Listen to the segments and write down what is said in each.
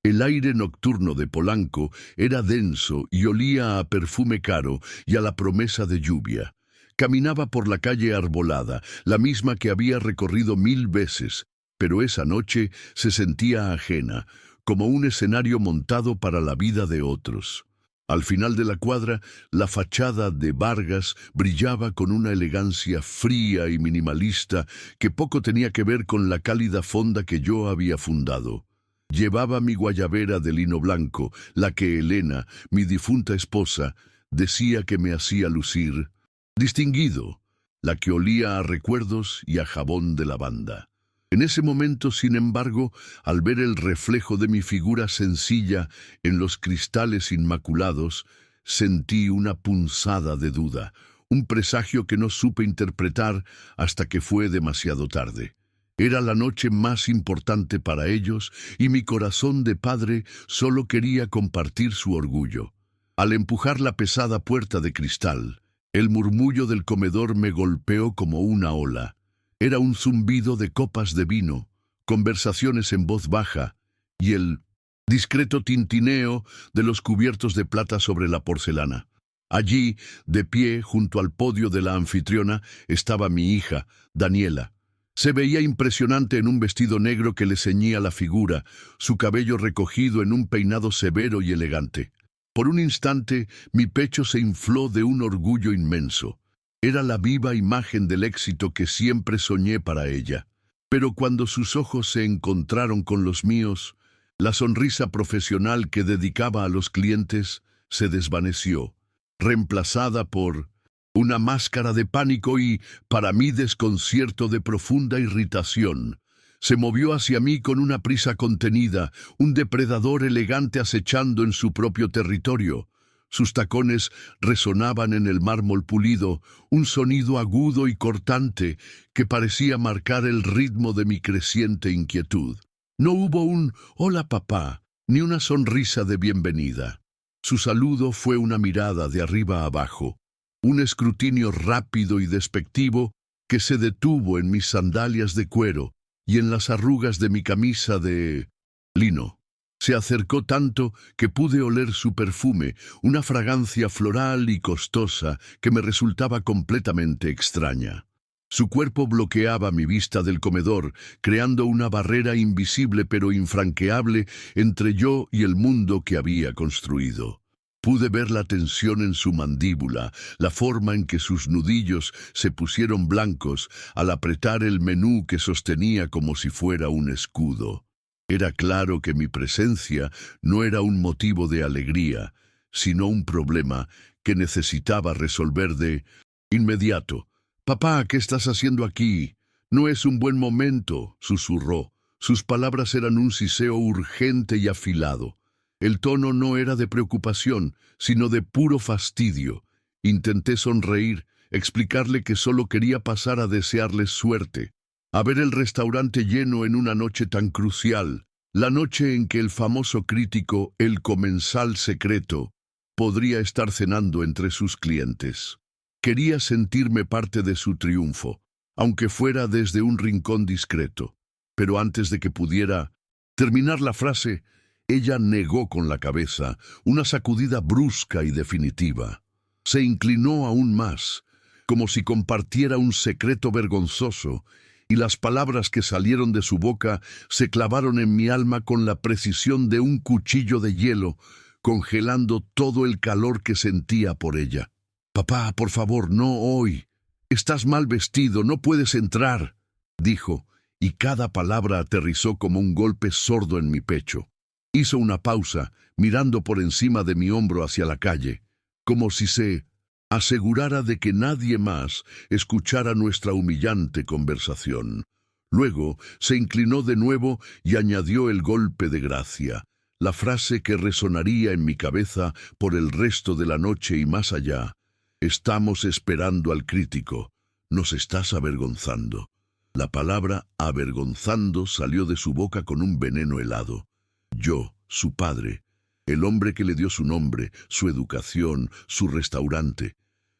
El aire nocturno de Polanco era denso y olía a perfume caro y a la promesa de lluvia. Caminaba por la calle arbolada, la misma que había recorrido 1000 veces, pero esa noche se sentía ajena, como un escenario montado para la vida de otros. Al final de la cuadra, la fachada de Vargas brillaba con una elegancia fría y minimalista que poco tenía que ver con la cálida fonda que yo había fundado. Llevaba mi guayabera de lino blanco, la que Elena, mi difunta esposa, decía que me hacía lucir distinguido, la que olía a recuerdos y a jabón de lavanda. En ese momento, sin embargo, al ver el reflejo de mi figura sencilla en los cristales inmaculados, sentí una punzada de duda, un presagio que no supe interpretar hasta que fue demasiado tarde. Era la noche más importante para ellos y mi corazón de padre solo quería compartir su orgullo. Al empujar la pesada puerta de cristal, el murmullo del comedor me golpeó como una ola. Era un zumbido de copas de vino, conversaciones en voz baja y el discreto tintineo de los cubiertos de plata sobre la porcelana. Allí, de pie, junto al podio de la anfitriona, estaba mi hija, Daniela. Se veía impresionante en un vestido negro que le ceñía la figura, su cabello recogido en un peinado severo y elegante. Por un instante, mi pecho se infló de un orgullo inmenso. Era la viva imagen del éxito que siempre soñé para ella. Pero cuando sus ojos se encontraron con los míos, la sonrisa profesional que dedicaba a los clientes se desvaneció, reemplazada por una máscara de pánico y, para mí, desconcierto de profunda irritación. Se movió hacia mí con una prisa contenida, un depredador elegante acechando en su propio territorio. Sus tacones resonaban en el mármol pulido, un sonido agudo y cortante que parecía marcar el ritmo de mi creciente inquietud. No hubo un «Hola, papá», ni una sonrisa de bienvenida. Su saludo fue una mirada de arriba a abajo, un escrutinio rápido y despectivo que se detuvo en mis sandalias de cuero y en las arrugas de mi camisa de lino. Se acercó tanto que pude oler su perfume, una fragancia floral y costosa que me resultaba completamente extraña. Su cuerpo bloqueaba mi vista del comedor, creando una barrera invisible pero infranqueable entre yo y el mundo que había construido. Pude ver la tensión en su mandíbula, la forma en que sus nudillos se pusieron blancos al apretar el menú que sostenía como si fuera un escudo. Era claro que mi presencia no era un motivo de alegría, sino un problema que necesitaba resolver de inmediato. «Papá, ¿qué estás haciendo aquí? No es un buen momento», susurró. Sus palabras eran un siseo urgente y afilado. El tono no era de preocupación, sino de puro fastidio. Intenté sonreír, explicarle que solo quería pasar a desearles suerte, a ver el restaurante lleno en una noche tan crucial, la noche en que el famoso crítico, el comensal secreto, podría estar cenando entre sus clientes. Quería sentirme parte de su triunfo, aunque fuera desde un rincón discreto. Pero antes de que pudiera terminar la frase, ella negó con la cabeza, una sacudida brusca y definitiva. Se inclinó aún más, como si compartiera un secreto vergonzoso, y las palabras que salieron de su boca se clavaron en mi alma con la precisión de un cuchillo de hielo, congelando todo el calor que sentía por ella. «Papá, por favor, no hoy. Estás mal vestido, no puedes entrar», dijo, y cada palabra aterrizó como un golpe sordo en mi pecho. Hizo una pausa, mirando por encima de mi hombro hacia la calle, como si se asegurara de que nadie más escuchara nuestra humillante conversación. Luego se inclinó de nuevo y añadió el golpe de gracia, la frase que resonaría en mi cabeza por el resto de la noche y más allá. «Estamos esperando al crítico. Nos estás avergonzando». La palabra avergonzando salió de su boca con un veneno helado. Yo, su padre, el hombre que le dio su nombre, su educación, su restaurante.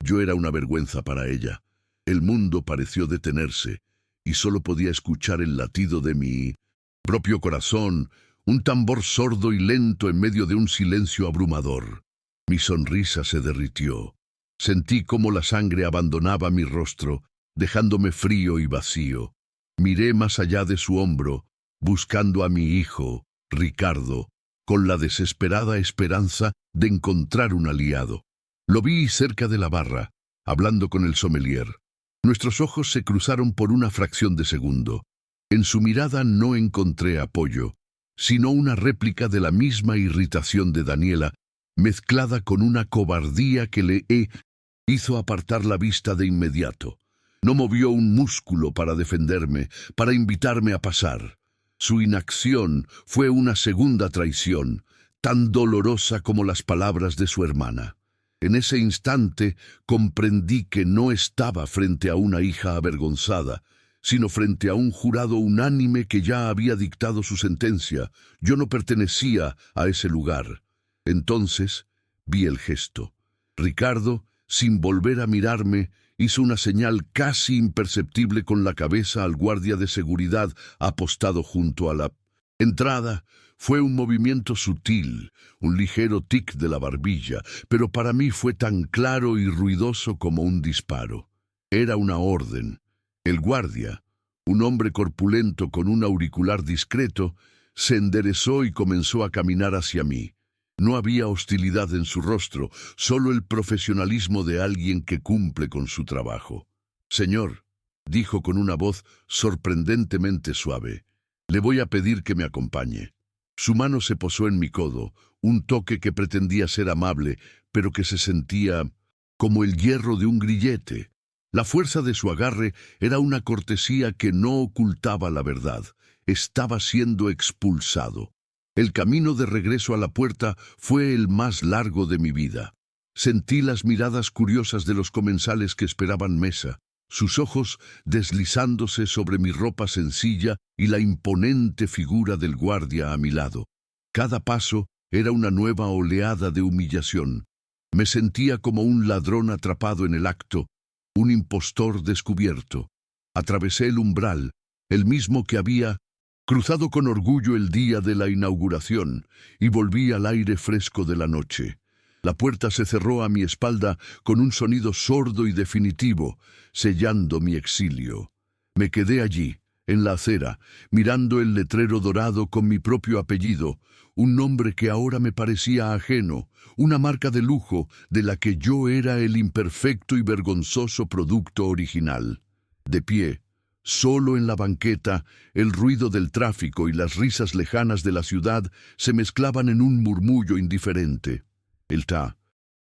Yo era una vergüenza para ella. El mundo pareció detenerse y solo podía escuchar el latido de mi propio corazón, un tambor sordo y lento en medio de un silencio abrumador. Mi sonrisa se derritió. Sentí cómo la sangre abandonaba mi rostro, dejándome frío y vacío. Miré más allá de su hombro, buscando a mi hijo, Ricardo, con la desesperada esperanza de encontrar un aliado. Lo vi cerca de la barra, hablando con el sommelier. Nuestros ojos se cruzaron por una fracción de segundo. En su mirada no encontré apoyo, sino una réplica de la misma irritación de Daniela, mezclada con una cobardía que le hizo apartar la vista de inmediato. No movió un músculo para defenderme, para invitarme a pasar. Su inacción fue una segunda traición, tan dolorosa como las palabras de su hermana. En ese instante comprendí que no estaba frente a una hija avergonzada, sino frente a un jurado unánime que ya había dictado su sentencia. Yo no pertenecía a ese lugar. Entonces vi el gesto. Ricardo, sin volver a mirarme, hizo una señal casi imperceptible con la cabeza al guardia de seguridad apostado junto a la entrada. Fue un movimiento sutil, un ligero tic de la barbilla, pero para mí fue tan claro y ruidoso como un disparo. Era una orden. El guardia, un hombre corpulento con un auricular discreto, se enderezó y comenzó a caminar hacia mí. No había hostilidad en su rostro, solo el profesionalismo de alguien que cumple con su trabajo. «Señor», dijo con una voz sorprendentemente suave, «le voy a pedir que me acompañe». Su mano se posó en mi codo, un toque que pretendía ser amable, pero que se sentía como el hierro de un grillete. La fuerza de su agarre era una cortesía que no ocultaba la verdad. Estaba siendo expulsado. El camino de regreso a la puerta fue el más largo de mi vida. Sentí las miradas curiosas de los comensales que esperaban mesa, sus ojos deslizándose sobre mi ropa sencilla y la imponente figura del guardia a mi lado. Cada paso era una nueva oleada de humillación. Me sentía como un ladrón atrapado en el acto, un impostor descubierto. Atravesé el umbral, el mismo que había cruzado con orgullo el día de la inauguración, y volví al aire fresco de la noche. La puerta se cerró a mi espalda con un sonido sordo y definitivo, sellando mi exilio. Me quedé allí, en la acera, mirando el letrero dorado con mi propio apellido, un nombre que ahora me parecía ajeno, una marca de lujo de la que yo era el imperfecto y vergonzoso producto original. De pie, solo en la banqueta, el ruido del tráfico y las risas lejanas de la ciudad se mezclaban en un murmullo indiferente. El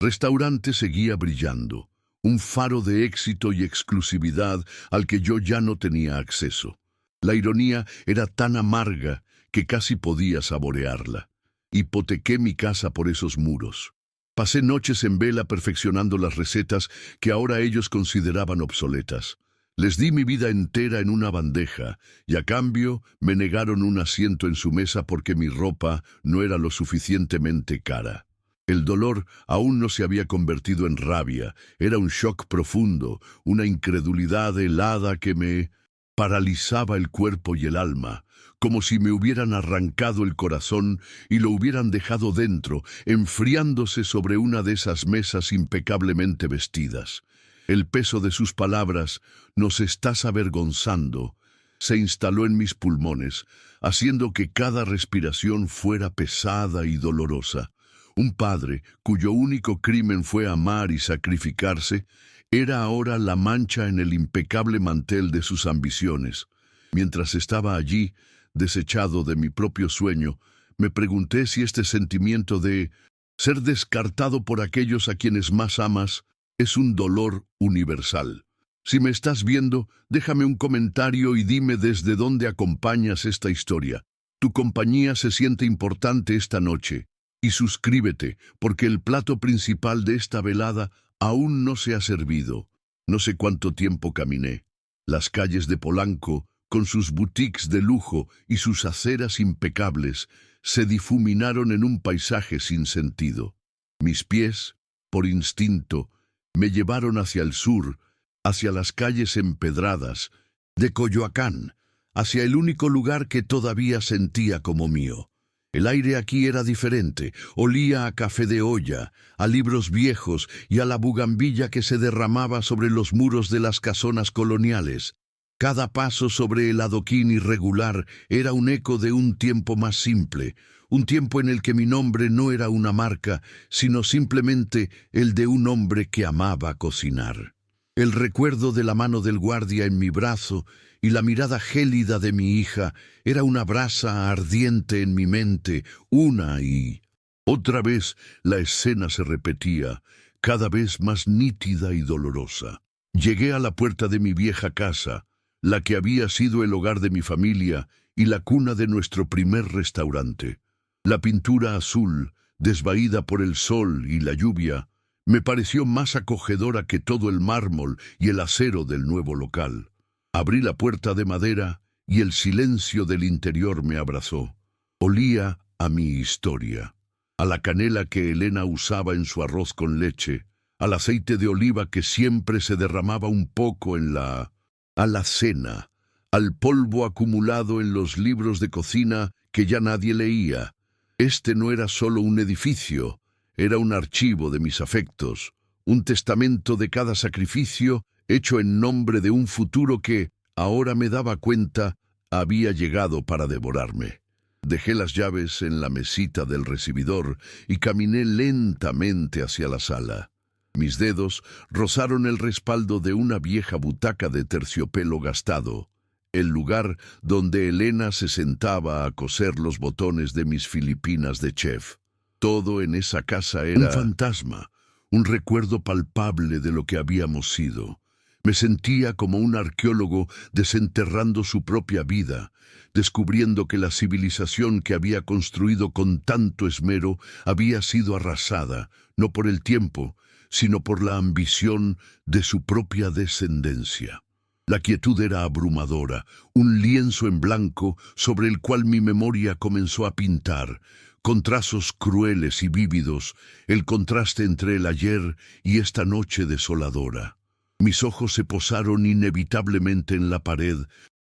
restaurante seguía brillando, un faro de éxito y exclusividad al que yo ya no tenía acceso. La ironía era tan amarga que casi podía saborearla. Hipotequé mi casa por esos muros. Pasé noches en vela perfeccionando las recetas que ahora ellos consideraban obsoletas. Les di mi vida entera en una bandeja, y a cambio me negaron un asiento en su mesa porque mi ropa no era lo suficientemente cara. El dolor aún no se había convertido en rabia, era un shock profundo, una incredulidad helada que me paralizaba el cuerpo y el alma, como si me hubieran arrancado el corazón y lo hubieran dejado dentro, enfriándose sobre una de esas mesas impecablemente vestidas. El peso de sus palabras, «nos estás avergonzando», se instaló en mis pulmones, haciendo que cada respiración fuera pesada y dolorosa. Un padre, cuyo único crimen fue amar y sacrificarse, era ahora la mancha en el impecable mantel de sus ambiciones. Mientras estaba allí, desechado de mi propio sueño, me pregunté si este sentimiento de ser descartado por aquellos a quienes más amas es un dolor universal. Si me estás viendo, déjame un comentario y dime desde dónde acompañas esta historia. Tu compañía se siente importante esta noche. Y suscríbete, porque el plato principal de esta velada aún no se ha servido. No sé cuánto tiempo caminé. Las calles de Polanco, con sus boutiques de lujo y sus aceras impecables, se difuminaron en un paisaje sin sentido. Mis pies, por instinto, me llevaron hacia el sur, hacia las calles empedradas de Coyoacán, hacia el único lugar que todavía sentía como mío. El aire aquí era diferente, olía a café de olla, a libros viejos y a la bugambilla que se derramaba sobre los muros de las casonas coloniales. Cada paso sobre el adoquín irregular era un eco de un tiempo más simple, un tiempo en el que mi nombre no era una marca, sino simplemente el de un hombre que amaba cocinar. El recuerdo de la mano del guardia en mi brazo y la mirada gélida de mi hija era una brasa ardiente en mi mente, una y otra vez la escena se repetía, cada vez más nítida y dolorosa. Llegué a la puerta de mi vieja casa, la que había sido el hogar de mi familia y la cuna de nuestro primer restaurante. La pintura azul, desvaída por el sol y la lluvia, me pareció más acogedora que todo el mármol y el acero del nuevo local. Abrí la puerta de madera y el silencio del interior me abrazó. Olía a mi historia, a la canela que Elena usaba en su arroz con leche, al aceite de oliva que siempre se derramaba un poco en la alacena, al polvo acumulado en los libros de cocina que ya nadie leía. Este no era solo un edificio, era un archivo de mis afectos, un testamento de cada sacrificio hecho en nombre de un futuro que, ahora me daba cuenta, había llegado para devorarme. Dejé las llaves en la mesita del recibidor y caminé lentamente hacia la sala. Mis dedos rozaron el respaldo de una vieja butaca de terciopelo gastado, el lugar donde Elena se sentaba a coser los botones de mis filipinas de chef. Todo en esa casa era un fantasma, un recuerdo palpable de lo que habíamos sido. Me sentía como un arqueólogo desenterrando su propia vida, descubriendo que la civilización que había construido con tanto esmero había sido arrasada, no por el tiempo, sino por la ambición de su propia descendencia. La quietud era abrumadora, un lienzo en blanco sobre el cual mi memoria comenzó a pintar, con trazos crueles y vívidos, el contraste entre el ayer y esta noche desoladora. Mis ojos se posaron inevitablemente en la pared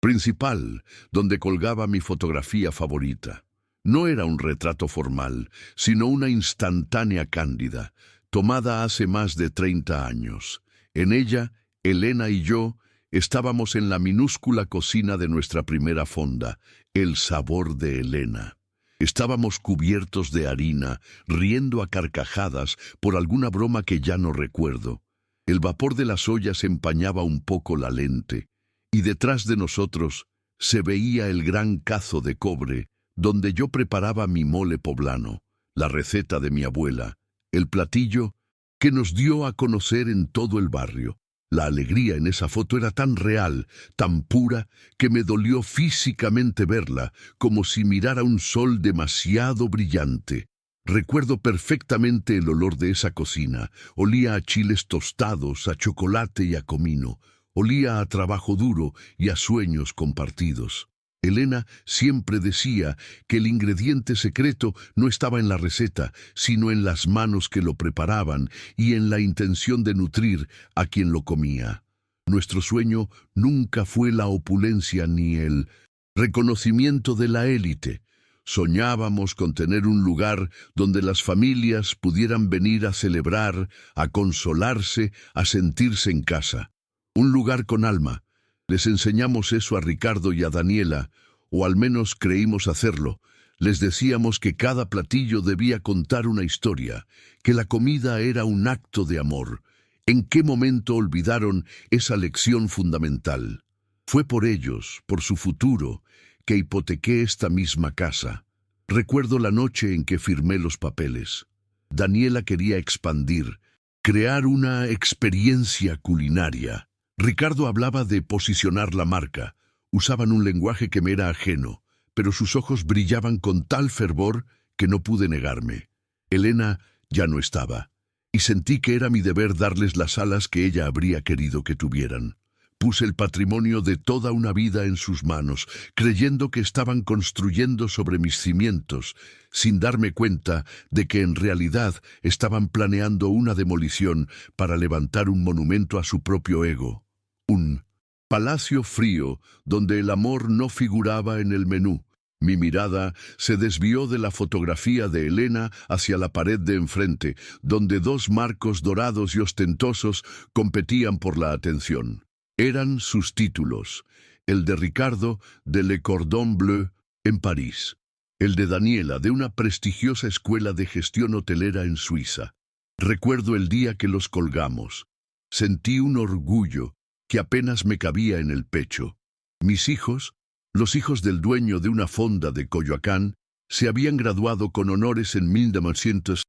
principal, donde colgaba mi fotografía favorita. No era un retrato formal, sino una instantánea cándida, tomada hace más de 30 años. En ella, Elena y yo estábamos en la minúscula cocina de nuestra primera fonda, El Sabor de Elena. Estábamos cubiertos de harina, riendo a carcajadas por alguna broma que ya no recuerdo. El vapor de las ollas empañaba un poco la lente, y detrás de nosotros se veía el gran cazo de cobre donde yo preparaba mi mole poblano, la receta de mi abuela, el platillo que nos dio a conocer en todo el barrio. La alegría en esa foto era tan real, tan pura, que me dolió físicamente verla, como si mirara un sol demasiado brillante. Recuerdo perfectamente el olor de esa cocina. Olía a chiles tostados, a chocolate y a comino. Olía a trabajo duro y a sueños compartidos. Elena siempre decía que el ingrediente secreto no estaba en la receta, sino en las manos que lo preparaban y en la intención de nutrir a quien lo comía. Nuestro sueño nunca fue la opulencia ni el reconocimiento de la élite. Soñábamos con tener un lugar donde las familias pudieran venir a celebrar, a consolarse, a sentirse en casa. Un lugar con alma. Les enseñamos eso a Ricardo y a Daniela, o al menos creímos hacerlo. Les decíamos que cada platillo debía contar una historia, que la comida era un acto de amor. ¿En qué momento olvidaron esa lección fundamental? Fue por ellos, por su futuro, que hipotequé esta misma casa. Recuerdo la noche en que firmé los papeles. Daniela quería expandir, crear una experiencia culinaria. Ricardo hablaba de posicionar la marca. Usaban un lenguaje que me era ajeno, pero sus ojos brillaban con tal fervor que no pude negarme. Elena ya no estaba, y sentí que era mi deber darles las alas que ella habría querido que tuvieran. Puse el patrimonio de toda una vida en sus manos, creyendo que estaban construyendo sobre mis cimientos, sin darme cuenta de que en realidad estaban planeando una demolición para levantar un monumento a su propio ego. Un palacio frío donde el amor no figuraba en el menú, Mi mirada se desvió de la fotografía de Elena hacia la pared de enfrente, donde dos marcos dorados y ostentosos competían por la atención. Eran sus títulos, el de Ricardo de Le Cordon Bleu en París, el de Daniela de una prestigiosa escuela de gestión hotelera en Suiza. Recuerdo el día que los colgamos. Sentí un orgullo que apenas me cabía en el pecho. Mis hijos, los hijos del dueño de una fonda de Coyoacán, se habían graduado con honores en 1900.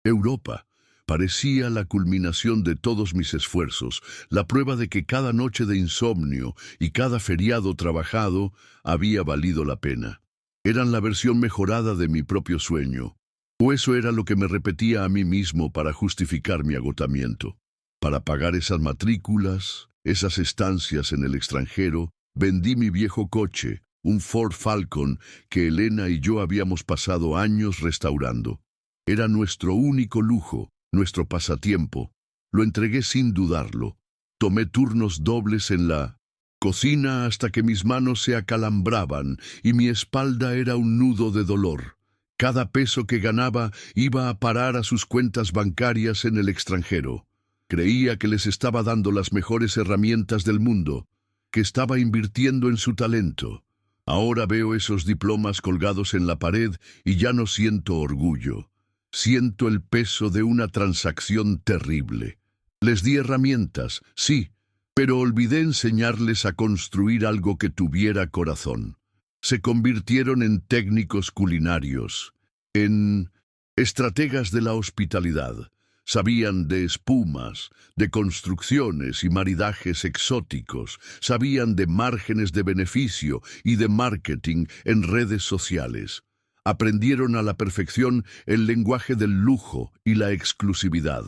Europa parecía la culminación de todos mis esfuerzos, la prueba de que cada noche de insomnio y cada feriado trabajado había valido la pena. Eran la versión mejorada de mi propio sueño, o eso era lo que me repetía a mí mismo para justificar mi agotamiento. Para pagar esas matrículas, esas estancias en el extranjero, vendí mi viejo coche, un Ford Falcon que Elena y yo habíamos pasado años restaurando. Era nuestro único lujo, nuestro pasatiempo. Lo entregué sin dudarlo. Tomé turnos dobles en la cocina hasta que mis manos se acalambraban y mi espalda era un nudo de dolor. Cada peso que ganaba iba a parar a sus cuentas bancarias en el extranjero. Creía que les estaba dando las mejores herramientas del mundo, que estaba invirtiendo en su talento. Ahora veo esos diplomas colgados en la pared y ya no siento orgullo. Siento el peso de una transacción terrible. Les di herramientas, sí, pero olvidé enseñarles a construir algo que tuviera corazón. Se convirtieron en técnicos culinarios, en estrategas de la hospitalidad. Sabían de espumas, de construcciones y maridajes exóticos, sabían de márgenes de beneficio y de marketing en redes sociales. Aprendieron a la perfección el lenguaje del lujo y la exclusividad,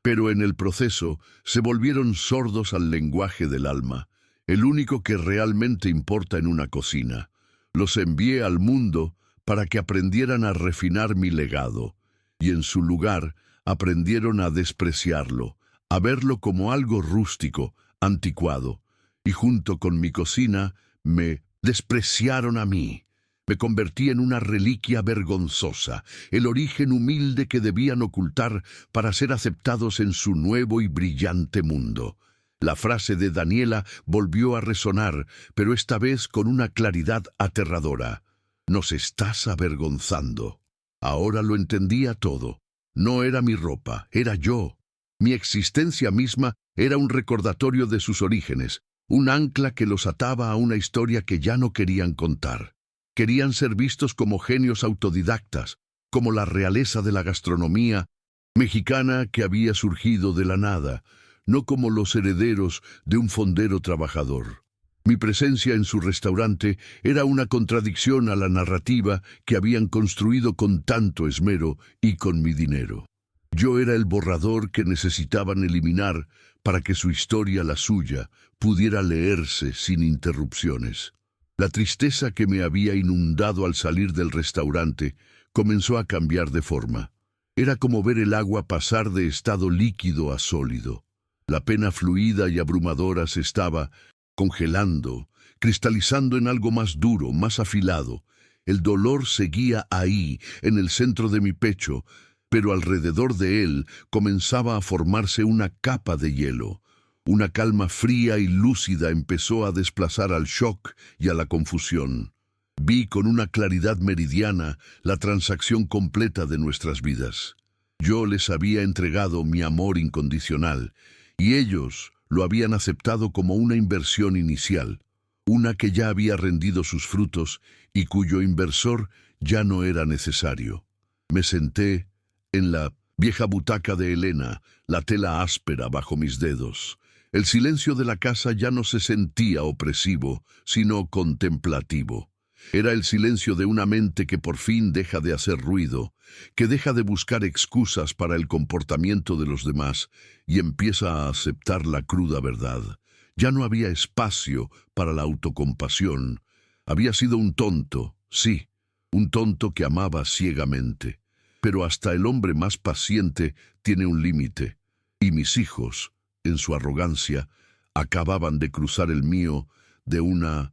pero en el proceso se volvieron sordos al lenguaje del alma, el único que realmente importa en una cocina. Los envié al mundo para que aprendieran a refinar mi legado, y en su lugar aprendieron a despreciarlo, a verlo como algo rústico, anticuado, y junto con mi cocina me despreciaron a mí. Me convertí en una reliquia vergonzosa, el origen humilde que debían ocultar para ser aceptados en su nuevo y brillante mundo. La frase de Daniela volvió a resonar, pero esta vez con una claridad aterradora. Nos estás avergonzando. Ahora lo entendía todo. No era mi ropa, era yo. Mi existencia misma era un recordatorio de sus orígenes, un ancla que los ataba a una historia que ya no querían contar. Querían ser vistos como genios autodidactas, como la realeza de la gastronomía mexicana que había surgido de la nada, no como los herederos de un fondero trabajador. Mi presencia en su restaurante era una contradicción a la narrativa que habían construido con tanto esmero y con mi dinero. Yo era el borrador que necesitaban eliminar para que su historia, la suya, pudiera leerse sin interrupciones. La tristeza que me había inundado al salir del restaurante comenzó a cambiar de forma. Era como ver el agua pasar de estado líquido a sólido. La pena fluida y abrumadora se estaba congelando, cristalizando en algo más duro, más afilado. El dolor seguía ahí, en el centro de mi pecho, pero alrededor de él comenzaba a formarse una capa de hielo. Una calma fría y lúcida empezó a desplazar al shock y a la confusión. Vi con una claridad meridiana la transacción completa de nuestras vidas. Yo les había entregado mi amor incondicional, y ellos lo habían aceptado como una inversión inicial, una que ya había rendido sus frutos y cuyo inversor ya no era necesario. Me senté en la vieja butaca de Elena, la tela áspera bajo mis dedos. El silencio de la casa ya no se sentía opresivo, sino contemplativo. Era el silencio de una mente que por fin deja de hacer ruido, que deja de buscar excusas para el comportamiento de los demás y empieza a aceptar la cruda verdad. Ya no había espacio para la autocompasión. Había sido un tonto, sí, un tonto que amaba ciegamente. Pero hasta el hombre más paciente tiene un límite. Y mis hijos, en su arrogancia, acababan de cruzar el mío de una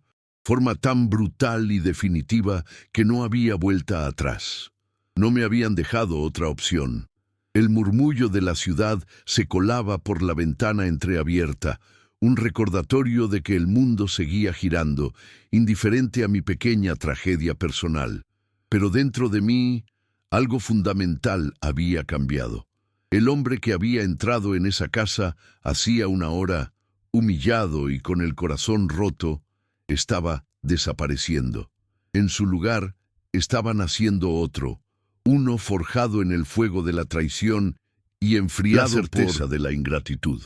forma tan brutal y definitiva que no había vuelta atrás. No me habían dejado otra opción. El murmullo de la ciudad se colaba por la ventana entreabierta, un recordatorio de que el mundo seguía girando, indiferente a mi pequeña tragedia personal. Pero dentro de mí, algo fundamental había cambiado. El hombre que había entrado en esa casa hacía una hora, humillado y con el corazón roto, estaba desapareciendo. En su lugar estaba naciendo otro, uno forjado en el fuego de la traición y enfriado por la certeza de la ingratitud.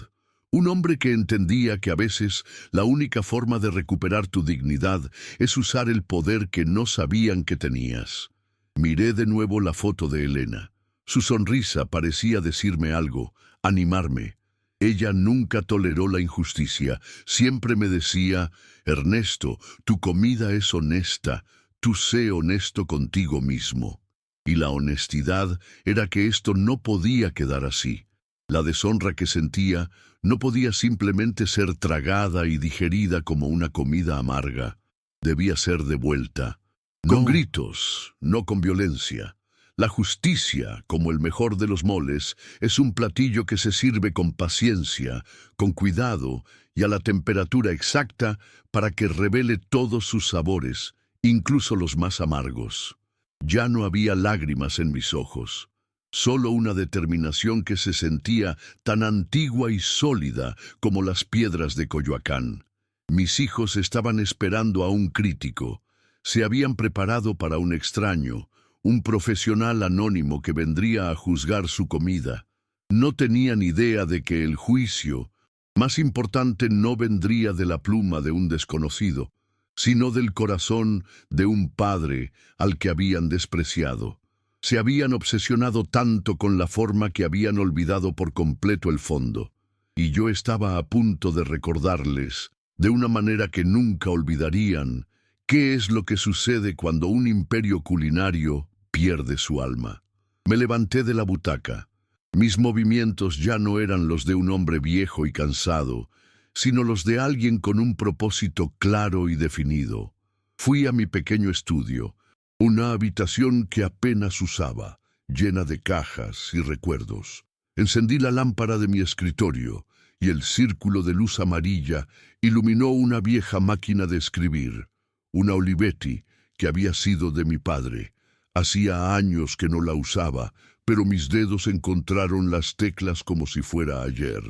Un hombre que entendía que a veces la única forma de recuperar tu dignidad es usar el poder que no sabían que tenías. Miré de nuevo la foto de Elena. Su sonrisa parecía decirme algo, animarme. Ella nunca toleró la injusticia. Siempre me decía, Ernesto, tu comida es honesta, tú sé honesto contigo mismo. Y la honestidad era que esto no podía quedar así. La deshonra que sentía no podía simplemente ser tragada y digerida como una comida amarga. Debía ser devuelta. No con gritos, no con violencia. La justicia, como el mejor de los moles, es un platillo que se sirve con paciencia, con cuidado y a la temperatura exacta para que revele todos sus sabores, incluso los más amargos. Ya no había lágrimas en mis ojos, solo una determinación que se sentía tan antigua y sólida como las piedras de Coyoacán. Mis hijos estaban esperando a un crítico. Se habían preparado para un extraño, un profesional anónimo que vendría a juzgar su comida. No tenían idea de que el juicio más importante no vendría de la pluma de un desconocido, sino del corazón de un padre al que habían despreciado. Se habían obsesionado tanto con la forma que habían olvidado por completo el fondo. Y yo estaba a punto de recordarles, de una manera que nunca olvidarían, qué es lo que sucede cuando un imperio culinario pierde su alma. Me levanté de la butaca. Mis movimientos ya no eran los de un hombre viejo y cansado, sino los de alguien con un propósito claro y definido. Fui a mi pequeño estudio, una habitación que apenas usaba, llena de cajas y recuerdos. Encendí la lámpara de mi escritorio y el círculo de luz amarilla iluminó una vieja máquina de escribir, una Olivetti que había sido de mi padre. Hacía años que no la usaba, pero mis dedos encontraron las teclas como si fuera ayer.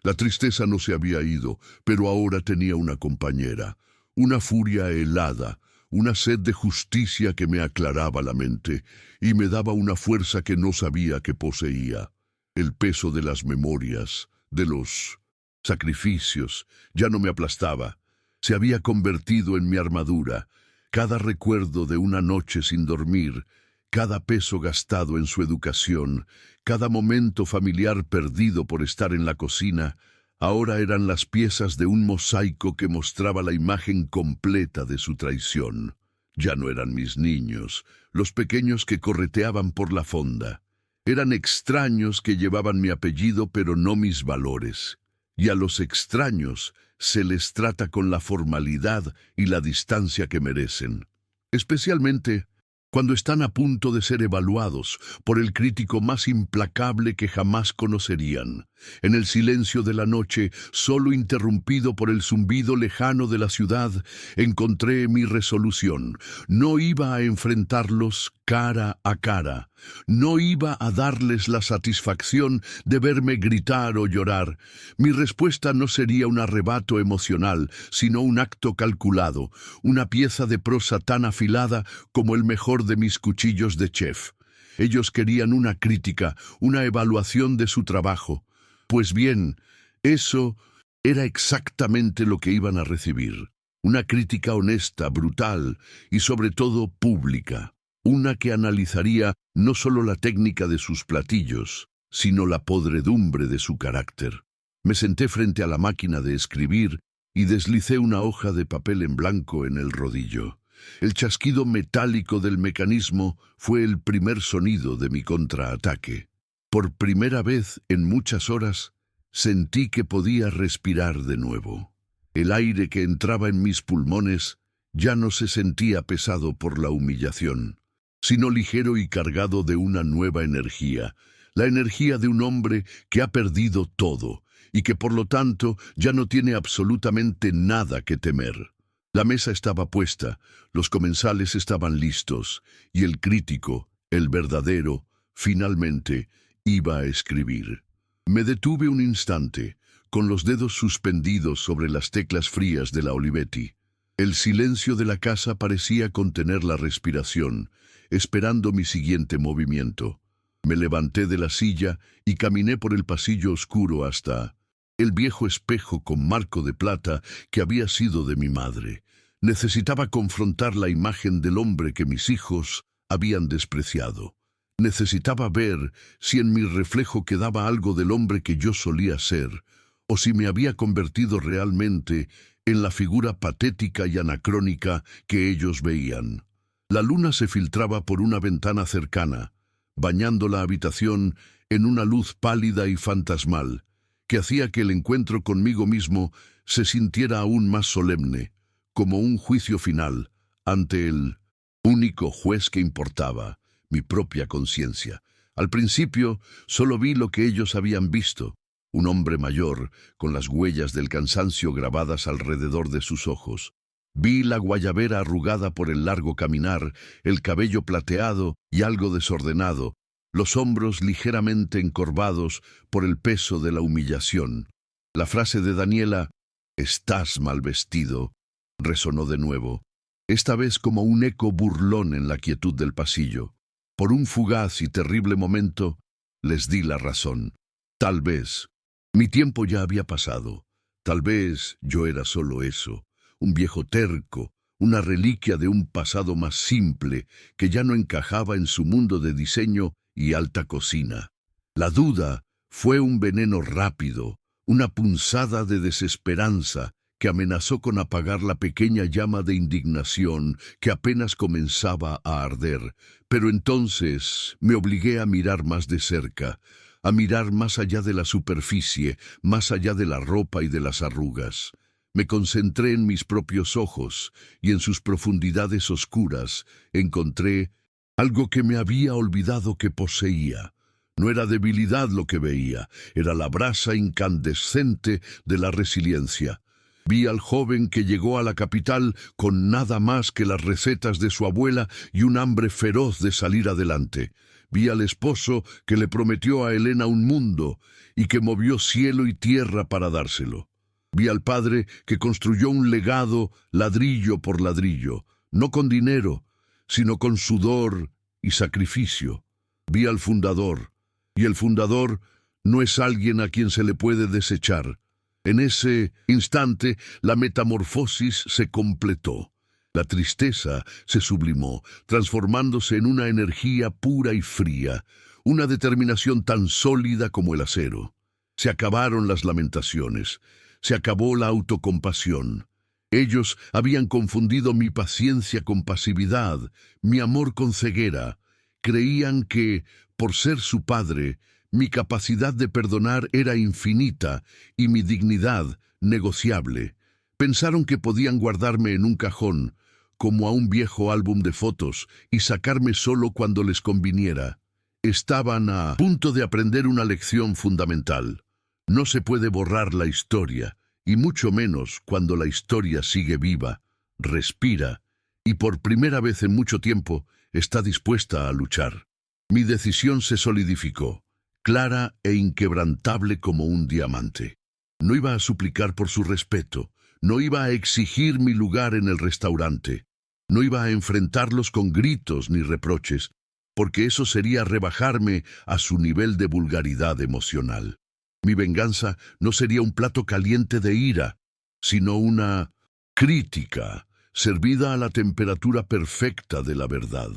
La tristeza no se había ido, pero ahora tenía una compañera, una furia helada, una sed de justicia que me aclaraba la mente y me daba una fuerza que no sabía que poseía. El peso de las memorias, de los sacrificios, ya no me aplastaba. Se había convertido en mi armadura. Cada recuerdo de una noche sin dormir, cada peso gastado en su educación, cada momento familiar perdido por estar en la cocina, ahora eran las piezas de un mosaico que mostraba la imagen completa de su traición. Ya no eran mis niños, los pequeños que correteaban por la fonda. Eran extraños que llevaban mi apellido pero no mis valores. Y a los extraños se les trata con la formalidad y la distancia que merecen, especialmente cuando están a punto de ser evaluados por el crítico más implacable que jamás conocerían. En el silencio de la noche, solo interrumpido por el zumbido lejano de la ciudad, encontré mi resolución. No iba a enfrentarlos cara a cara. No iba a darles la satisfacción de verme gritar o llorar. Mi respuesta no sería un arrebato emocional, sino un acto calculado, una pieza de prosa tan afilada como el mejor de mis cuchillos de chef. Ellos querían una crítica, una evaluación de su trabajo. Pues bien, eso era exactamente lo que iban a recibir. Una crítica honesta, brutal y sobre todo pública. Una que analizaría no solo la técnica de sus platillos, sino la podredumbre de su carácter. Me senté frente a la máquina de escribir y deslicé una hoja de papel en blanco en el rodillo. El chasquido metálico del mecanismo fue el primer sonido de mi contraataque. Por primera vez en muchas horas, sentí que podía respirar de nuevo. El aire que entraba en mis pulmones ya no se sentía pesado por la humillación, sino ligero y cargado de una nueva energía, la energía de un hombre que ha perdido todo y que por lo tanto ya no tiene absolutamente nada que temer. La mesa estaba puesta, los comensales estaban listos, y el crítico, el verdadero, finalmente iba a escribir. Me detuve un instante, con los dedos suspendidos sobre las teclas frías de la Olivetti. El silencio de la casa parecía contener la respiración, esperando mi siguiente movimiento. Me levanté de la silla y caminé por el pasillo oscuro hasta el viejo espejo con marco de plata que había sido de mi madre. Necesitaba confrontar la imagen del hombre que mis hijos habían despreciado. Necesitaba ver si en mi reflejo quedaba algo del hombre que yo solía ser, o si me había convertido realmente en la figura patética y anacrónica que ellos veían. La luna se filtraba por una ventana cercana, bañando la habitación en una luz pálida y fantasmal, que hacía que el encuentro conmigo mismo se sintiera aún más solemne, como un juicio final ante el único juez que importaba, mi propia conciencia. Al principio solo vi lo que ellos habían visto, un hombre mayor, con las huellas del cansancio grabadas alrededor de sus ojos. Vi la guayabera arrugada por el largo caminar, el cabello plateado y algo desordenado, los hombros ligeramente encorvados por el peso de la humillación. La frase de Daniela, «Estás mal vestido», resonó de nuevo, esta vez como un eco burlón en la quietud del pasillo. Por un fugaz y terrible momento, les di la razón. Tal vez mi tiempo ya había pasado. Tal vez yo era solo eso, un viejo terco, una reliquia de un pasado más simple que ya no encajaba en su mundo de diseño y alta cocina. La duda fue un veneno rápido, una punzada de desesperanza que amenazó con apagar la pequeña llama de indignación que apenas comenzaba a arder. Pero entonces me obligué a mirar más de cerca, a mirar más allá de la superficie, más allá de la ropa y de las arrugas. Me concentré en mis propios ojos y en sus profundidades oscuras encontré algo que me había olvidado que poseía. No era debilidad lo que veía, era la brasa incandescente de la resiliencia. Vi al joven que llegó a la capital con nada más que las recetas de su abuela y un hambre feroz de salir adelante. Vi al esposo que le prometió a Elena un mundo y que movió cielo y tierra para dárselo. Vi al padre que construyó un legado ladrillo por ladrillo, no con dinero, sino con sudor y sacrificio. Vi al fundador, y el fundador no es alguien a quien se le puede desechar. En ese instante, la metamorfosis se completó. La tristeza se sublimó, transformándose en una energía pura y fría, una determinación tan sólida como el acero. Se acabaron las lamentaciones, se acabó la autocompasión. Ellos habían confundido mi paciencia con pasividad, mi amor con ceguera. Creían que, por ser su padre, mi capacidad de perdonar era infinita y mi dignidad negociable. Pensaron que podían guardarme en un cajón, como a un viejo álbum de fotos, y sacarme solo cuando les conviniera. Estaban a punto de aprender una lección fundamental. No se puede borrar la historia, y mucho menos cuando la historia sigue viva, respira, y por primera vez en mucho tiempo está dispuesta a luchar. Mi decisión se solidificó, clara e inquebrantable como un diamante. No iba a suplicar por su respeto, no iba a exigir mi lugar en el restaurante, no iba a enfrentarlos con gritos ni reproches, porque eso sería rebajarme a su nivel de vulgaridad emocional. Mi venganza no sería un plato caliente de ira, sino una crítica servida a la temperatura perfecta de la verdad.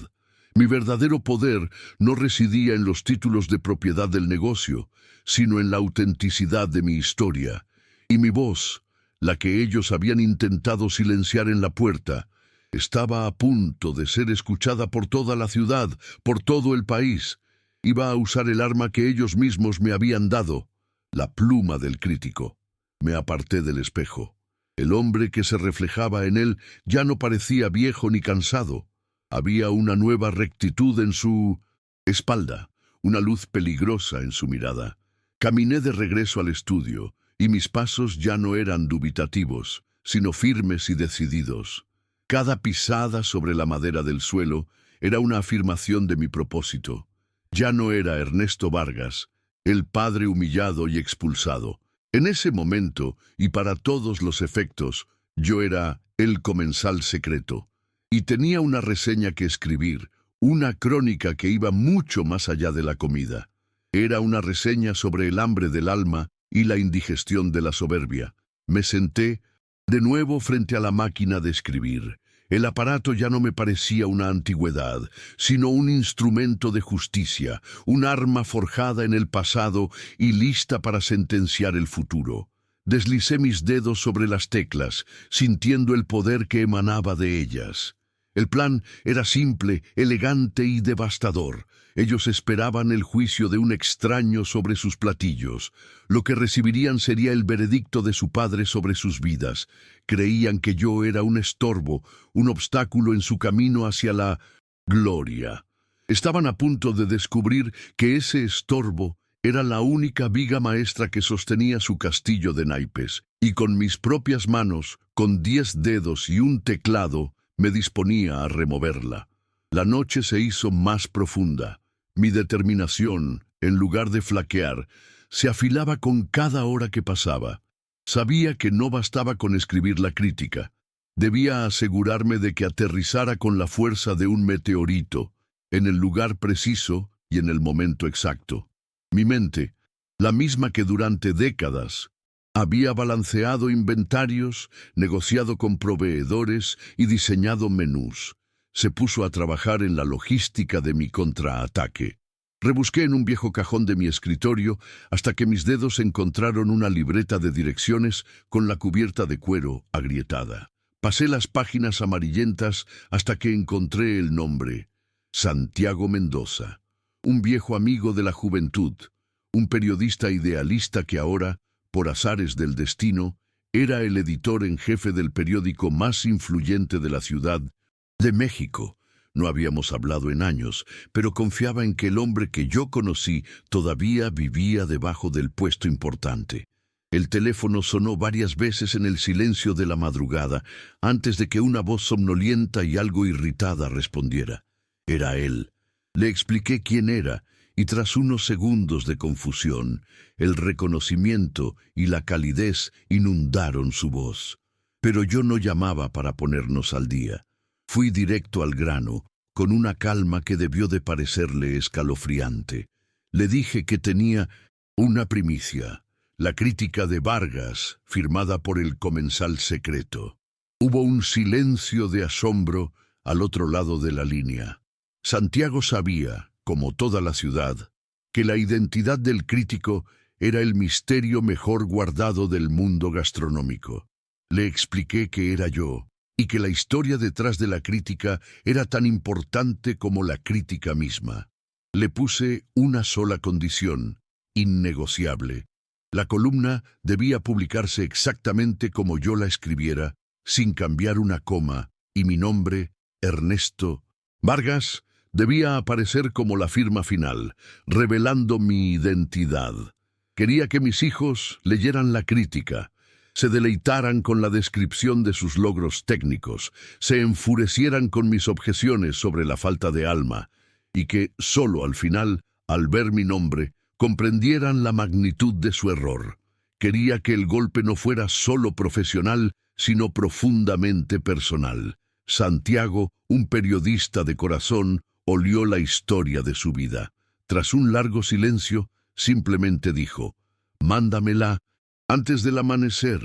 Mi verdadero poder no residía en los títulos de propiedad del negocio, sino en la autenticidad de mi historia. Y mi voz, la que ellos habían intentado silenciar en la puerta, estaba a punto de ser escuchada por toda la ciudad, por todo el país. Iba a usar el arma que ellos mismos me habían dado, la pluma del crítico. Me aparté del espejo. El hombre que se reflejaba en él ya no parecía viejo ni cansado. Había una nueva rectitud en su espalda, una luz peligrosa en su mirada. Caminé de regreso al estudio, y mis pasos ya no eran dubitativos, sino firmes y decididos. Cada pisada sobre la madera del suelo era una afirmación de mi propósito. Ya no era Ernesto Vargas, el padre humillado y expulsado. En ese momento, y para todos los efectos, yo era el comensal secreto. Y tenía una reseña que escribir, una crónica que iba mucho más allá de la comida. Era una reseña sobre el hambre del alma y la indigestión de la soberbia. Me senté de nuevo frente a la máquina de escribir. El aparato ya no me parecía una antigüedad, sino un instrumento de justicia, un arma forjada en el pasado y lista para sentenciar el futuro. Deslicé mis dedos sobre las teclas, sintiendo el poder que emanaba de ellas. El plan era simple, elegante y devastador. Ellos esperaban el juicio de un extraño sobre sus platillos. Lo que recibirían sería el veredicto de su padre sobre sus vidas. Creían que yo era un estorbo, un obstáculo en su camino hacia la gloria. Estaban a punto de descubrir que ese estorbo era la única viga maestra que sostenía su castillo de naipes, y con mis propias manos, con 10 dedos y un teclado, me disponía a removerla. La noche se hizo más profunda. Mi determinación, en lugar de flaquear, se afilaba con cada hora que pasaba. Sabía que no bastaba con escribir la crítica. Debía asegurarme de que aterrizara con la fuerza de un meteorito, en el lugar preciso y en el momento exacto. Mi mente, la misma que durante décadas, había balanceado inventarios, negociado con proveedores y diseñado menús. Se puso a trabajar en la logística de mi contraataque. Rebusqué en un viejo cajón de mi escritorio hasta que mis dedos encontraron una libreta de direcciones con la cubierta de cuero agrietada. Pasé las páginas amarillentas hasta que encontré el nombre: Santiago Mendoza, un viejo amigo de la juventud, un periodista idealista que ahora, por azares del destino, era el editor en jefe del periódico más influyente de la Ciudad de México. No habíamos hablado en años, pero confiaba en que el hombre que yo conocí todavía vivía debajo del puesto importante. El teléfono sonó varias veces en el silencio de la madrugada, antes de que una voz somnolienta y algo irritada respondiera. Era él. Le expliqué quién era, y tras unos segundos de confusión, el reconocimiento y la calidez inundaron su voz. Pero yo no llamaba para ponernos al día. Fui directo al grano, con una calma que debió de parecerle escalofriante. Le dije que tenía una primicia, la crítica de Vargas, firmada por el comensal secreto. Hubo un silencio de asombro al otro lado de la línea. Santiago sabía, como toda la ciudad, que la identidad del crítico era el misterio mejor guardado del mundo gastronómico. Le expliqué que era yo, y que la historia detrás de la crítica era tan importante como la crítica misma. Le puse una sola condición, innegociable. La columna debía publicarse exactamente como yo la escribiera, sin cambiar una coma, y mi nombre, Ernesto Vargas, debía aparecer como la firma final, revelando mi identidad. Quería que mis hijos leyeran la crítica, se deleitaran con la descripción de sus logros técnicos, se enfurecieran con mis objeciones sobre la falta de alma, y que, solo al final, al ver mi nombre, comprendieran la magnitud de su error. Quería que el golpe no fuera solo profesional, sino profundamente personal. Santiago, un periodista de corazón, olió la historia de su vida. Tras un largo silencio, simplemente dijo: «Mándamela antes del amanecer.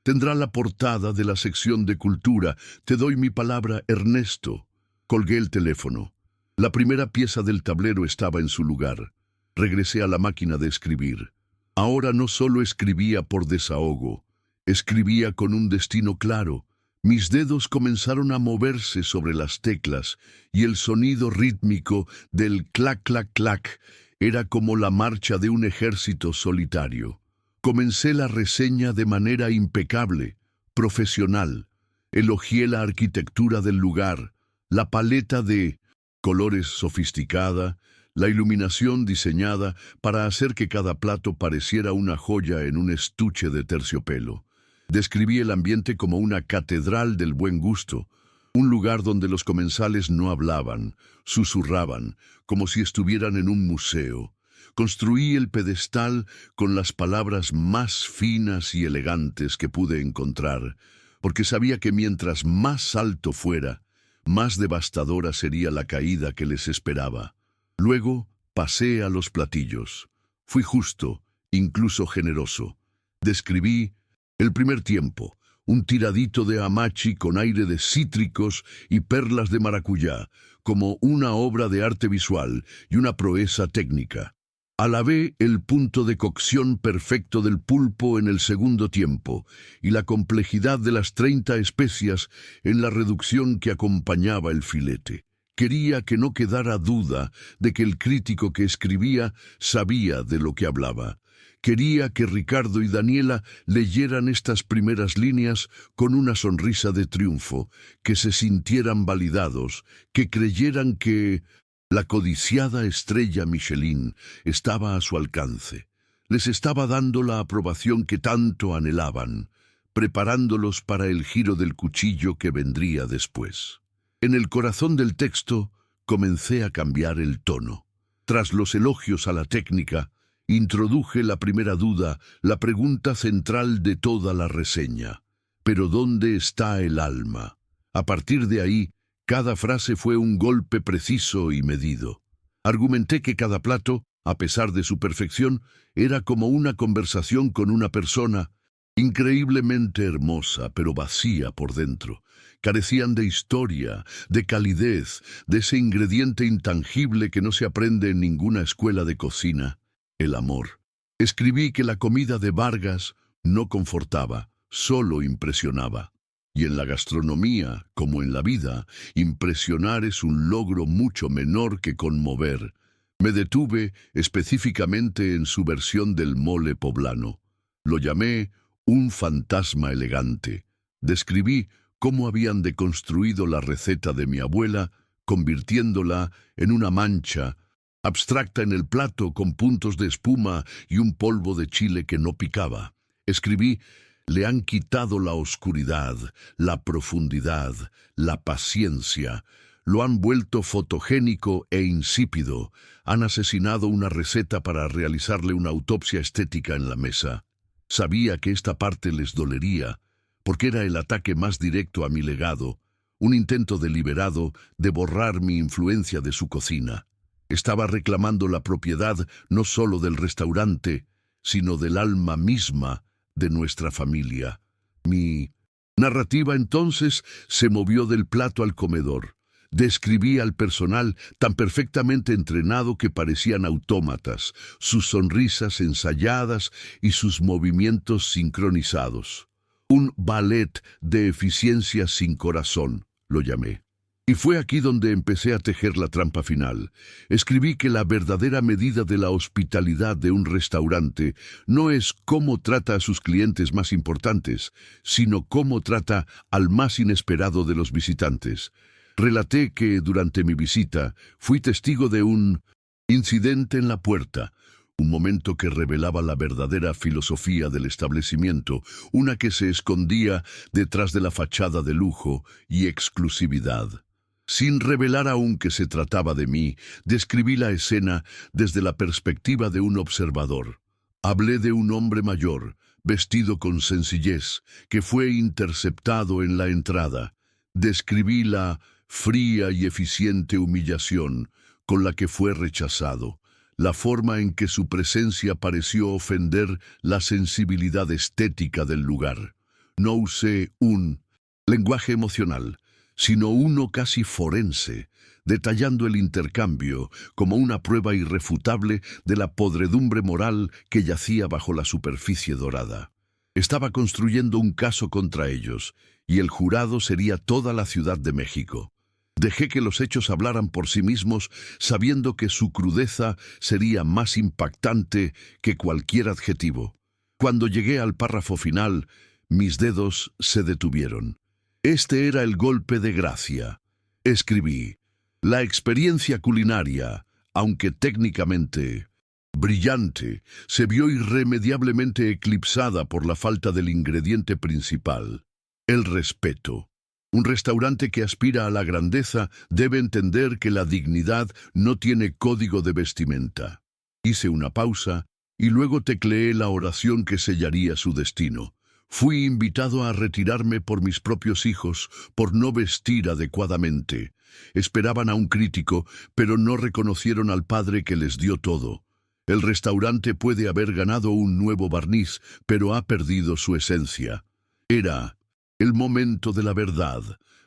Tendrá la portada de la sección de cultura. Te doy mi palabra, Ernesto». Colgué el teléfono. La primera pieza del tablero estaba en su lugar. Regresé a la máquina de escribir. Ahora no solo escribía por desahogo, escribía con un destino claro. Mis dedos comenzaron a moverse sobre las teclas y el sonido rítmico del clac, clac, clac era como la marcha de un ejército solitario. Comencé la reseña de manera impecable, profesional. Elogié la arquitectura del lugar, la paleta de colores sofisticada, la iluminación diseñada para hacer que cada plato pareciera una joya en un estuche de terciopelo. Describí el ambiente como una catedral del buen gusto, un lugar donde los comensales no hablaban, susurraban, como si estuvieran en un museo. Construí el pedestal con las palabras más finas y elegantes que pude encontrar, porque sabía que mientras más alto fuera, más devastadora sería la caída que les esperaba. Luego pasé a los platillos. Fui justo, incluso generoso. Describí el primer tiempo, un tiradito de hamachi con aire de cítricos y perlas de maracuyá, como una obra de arte visual y una proeza técnica. Alabé el punto de cocción perfecto del pulpo en el segundo tiempo y la complejidad de las 30 especias en la reducción que acompañaba el filete. Quería que no quedara duda de que el crítico que escribía sabía de lo que hablaba. Quería que Ricardo y Daniela leyeran estas primeras líneas con una sonrisa de triunfo, que se sintieran validados, que creyeran que la codiciada estrella Michelin estaba a su alcance. Les estaba dando la aprobación que tanto anhelaban, preparándolos para el giro del cuchillo que vendría después. En el corazón del texto comencé a cambiar el tono. Tras los elogios a la técnica, introduje la primera duda, la pregunta central de toda la reseña. ¿Pero dónde está el alma? A partir de ahí, cada frase fue un golpe preciso y medido. Argumenté que cada plato, a pesar de su perfección, era como una conversación con una persona increíblemente hermosa, pero vacía por dentro. Carecían de historia, de calidez, de ese ingrediente intangible que no se aprende en ninguna escuela de cocina, el amor. Escribí que la comida de Vargas no confortaba, solo impresionaba. Y en la gastronomía, como en la vida, impresionar es un logro mucho menor que conmover. Me detuve específicamente en su versión del mole poblano. Lo llamé un fantasma elegante. Describí cómo habían deconstruido la receta de mi abuela, convirtiéndola en una mancha abstracta en el plato con puntos de espuma y un polvo de chile que no picaba. Escribí: le han quitado la oscuridad, la profundidad, la paciencia. Lo han vuelto fotogénico e insípido. Han asesinado una receta para realizarle una autopsia estética en la mesa. Sabía que esta parte les dolería, porque era el ataque más directo a mi legado, un intento deliberado de borrar mi influencia de su cocina. Estaba reclamando la propiedad no solo del restaurante, sino del alma misma de nuestra familia. Mi narrativa entonces se movió del plato al comedor. Describí al personal tan perfectamente entrenado que parecían autómatas, sus sonrisas ensayadas y sus movimientos sincronizados. Un ballet de eficiencia sin corazón, lo llamé. Y fue aquí donde empecé a tejer la trampa final. Escribí que la verdadera medida de la hospitalidad de un restaurante no es cómo trata a sus clientes más importantes, sino cómo trata al más inesperado de los visitantes. Relaté que durante mi visita fui testigo de un incidente en la puerta, un momento que revelaba la verdadera filosofía del establecimiento, una que se escondía detrás de la fachada de lujo y exclusividad. Sin revelar aún que se trataba de mí, describí la escena desde la perspectiva de un observador. Hablé de un hombre mayor, vestido con sencillez, que fue interceptado en la entrada. Describí la fría y eficiente humillación con la que fue rechazado, la forma en que su presencia pareció ofender la sensibilidad estética del lugar. No usé un lenguaje emocional, sino uno casi forense, detallando el intercambio como una prueba irrefutable de la podredumbre moral que yacía bajo la superficie dorada. Estaba construyendo un caso contra ellos, y el jurado sería toda la Ciudad de México. Dejé que los hechos hablaran por sí mismos, sabiendo que su crudeza sería más impactante que cualquier adjetivo. Cuando llegué al párrafo final, Mis dedos se detuvieron. Este era el golpe de gracia. Escribí: la experiencia culinaria, aunque técnicamente brillante, se vio irremediablemente eclipsada por la falta del ingrediente principal, el respeto. Un restaurante que aspira a la grandeza debe entender que la dignidad no tiene código de vestimenta. Hice una pausa y luego tecleé la oración que sellaría su destino. Fui invitado a retirarme por mis propios hijos por no vestir adecuadamente. Esperaban a un crítico, pero no reconocieron al padre que les dio todo. El restaurante puede haber ganado un nuevo barniz, pero ha perdido su esencia. Era el momento de la verdad,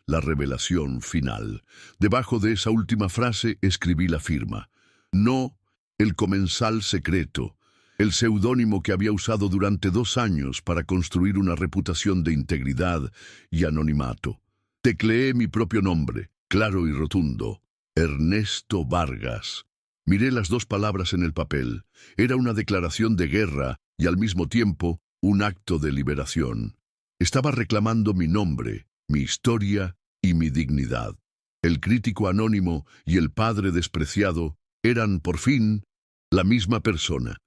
la revelación final. Debajo de esa última frase escribí la firma. No el comensal secreto, el seudónimo que había usado durante 2 años para construir una reputación de integridad y anonimato. Tecleé mi propio nombre, claro y rotundo: Ernesto Vargas. Miré las 2 palabras en el papel. Era una declaración de guerra y al mismo tiempo un acto de liberación. Estaba reclamando mi nombre, mi historia y mi dignidad. El crítico anónimo y el padre despreciado eran, por fin, la misma persona.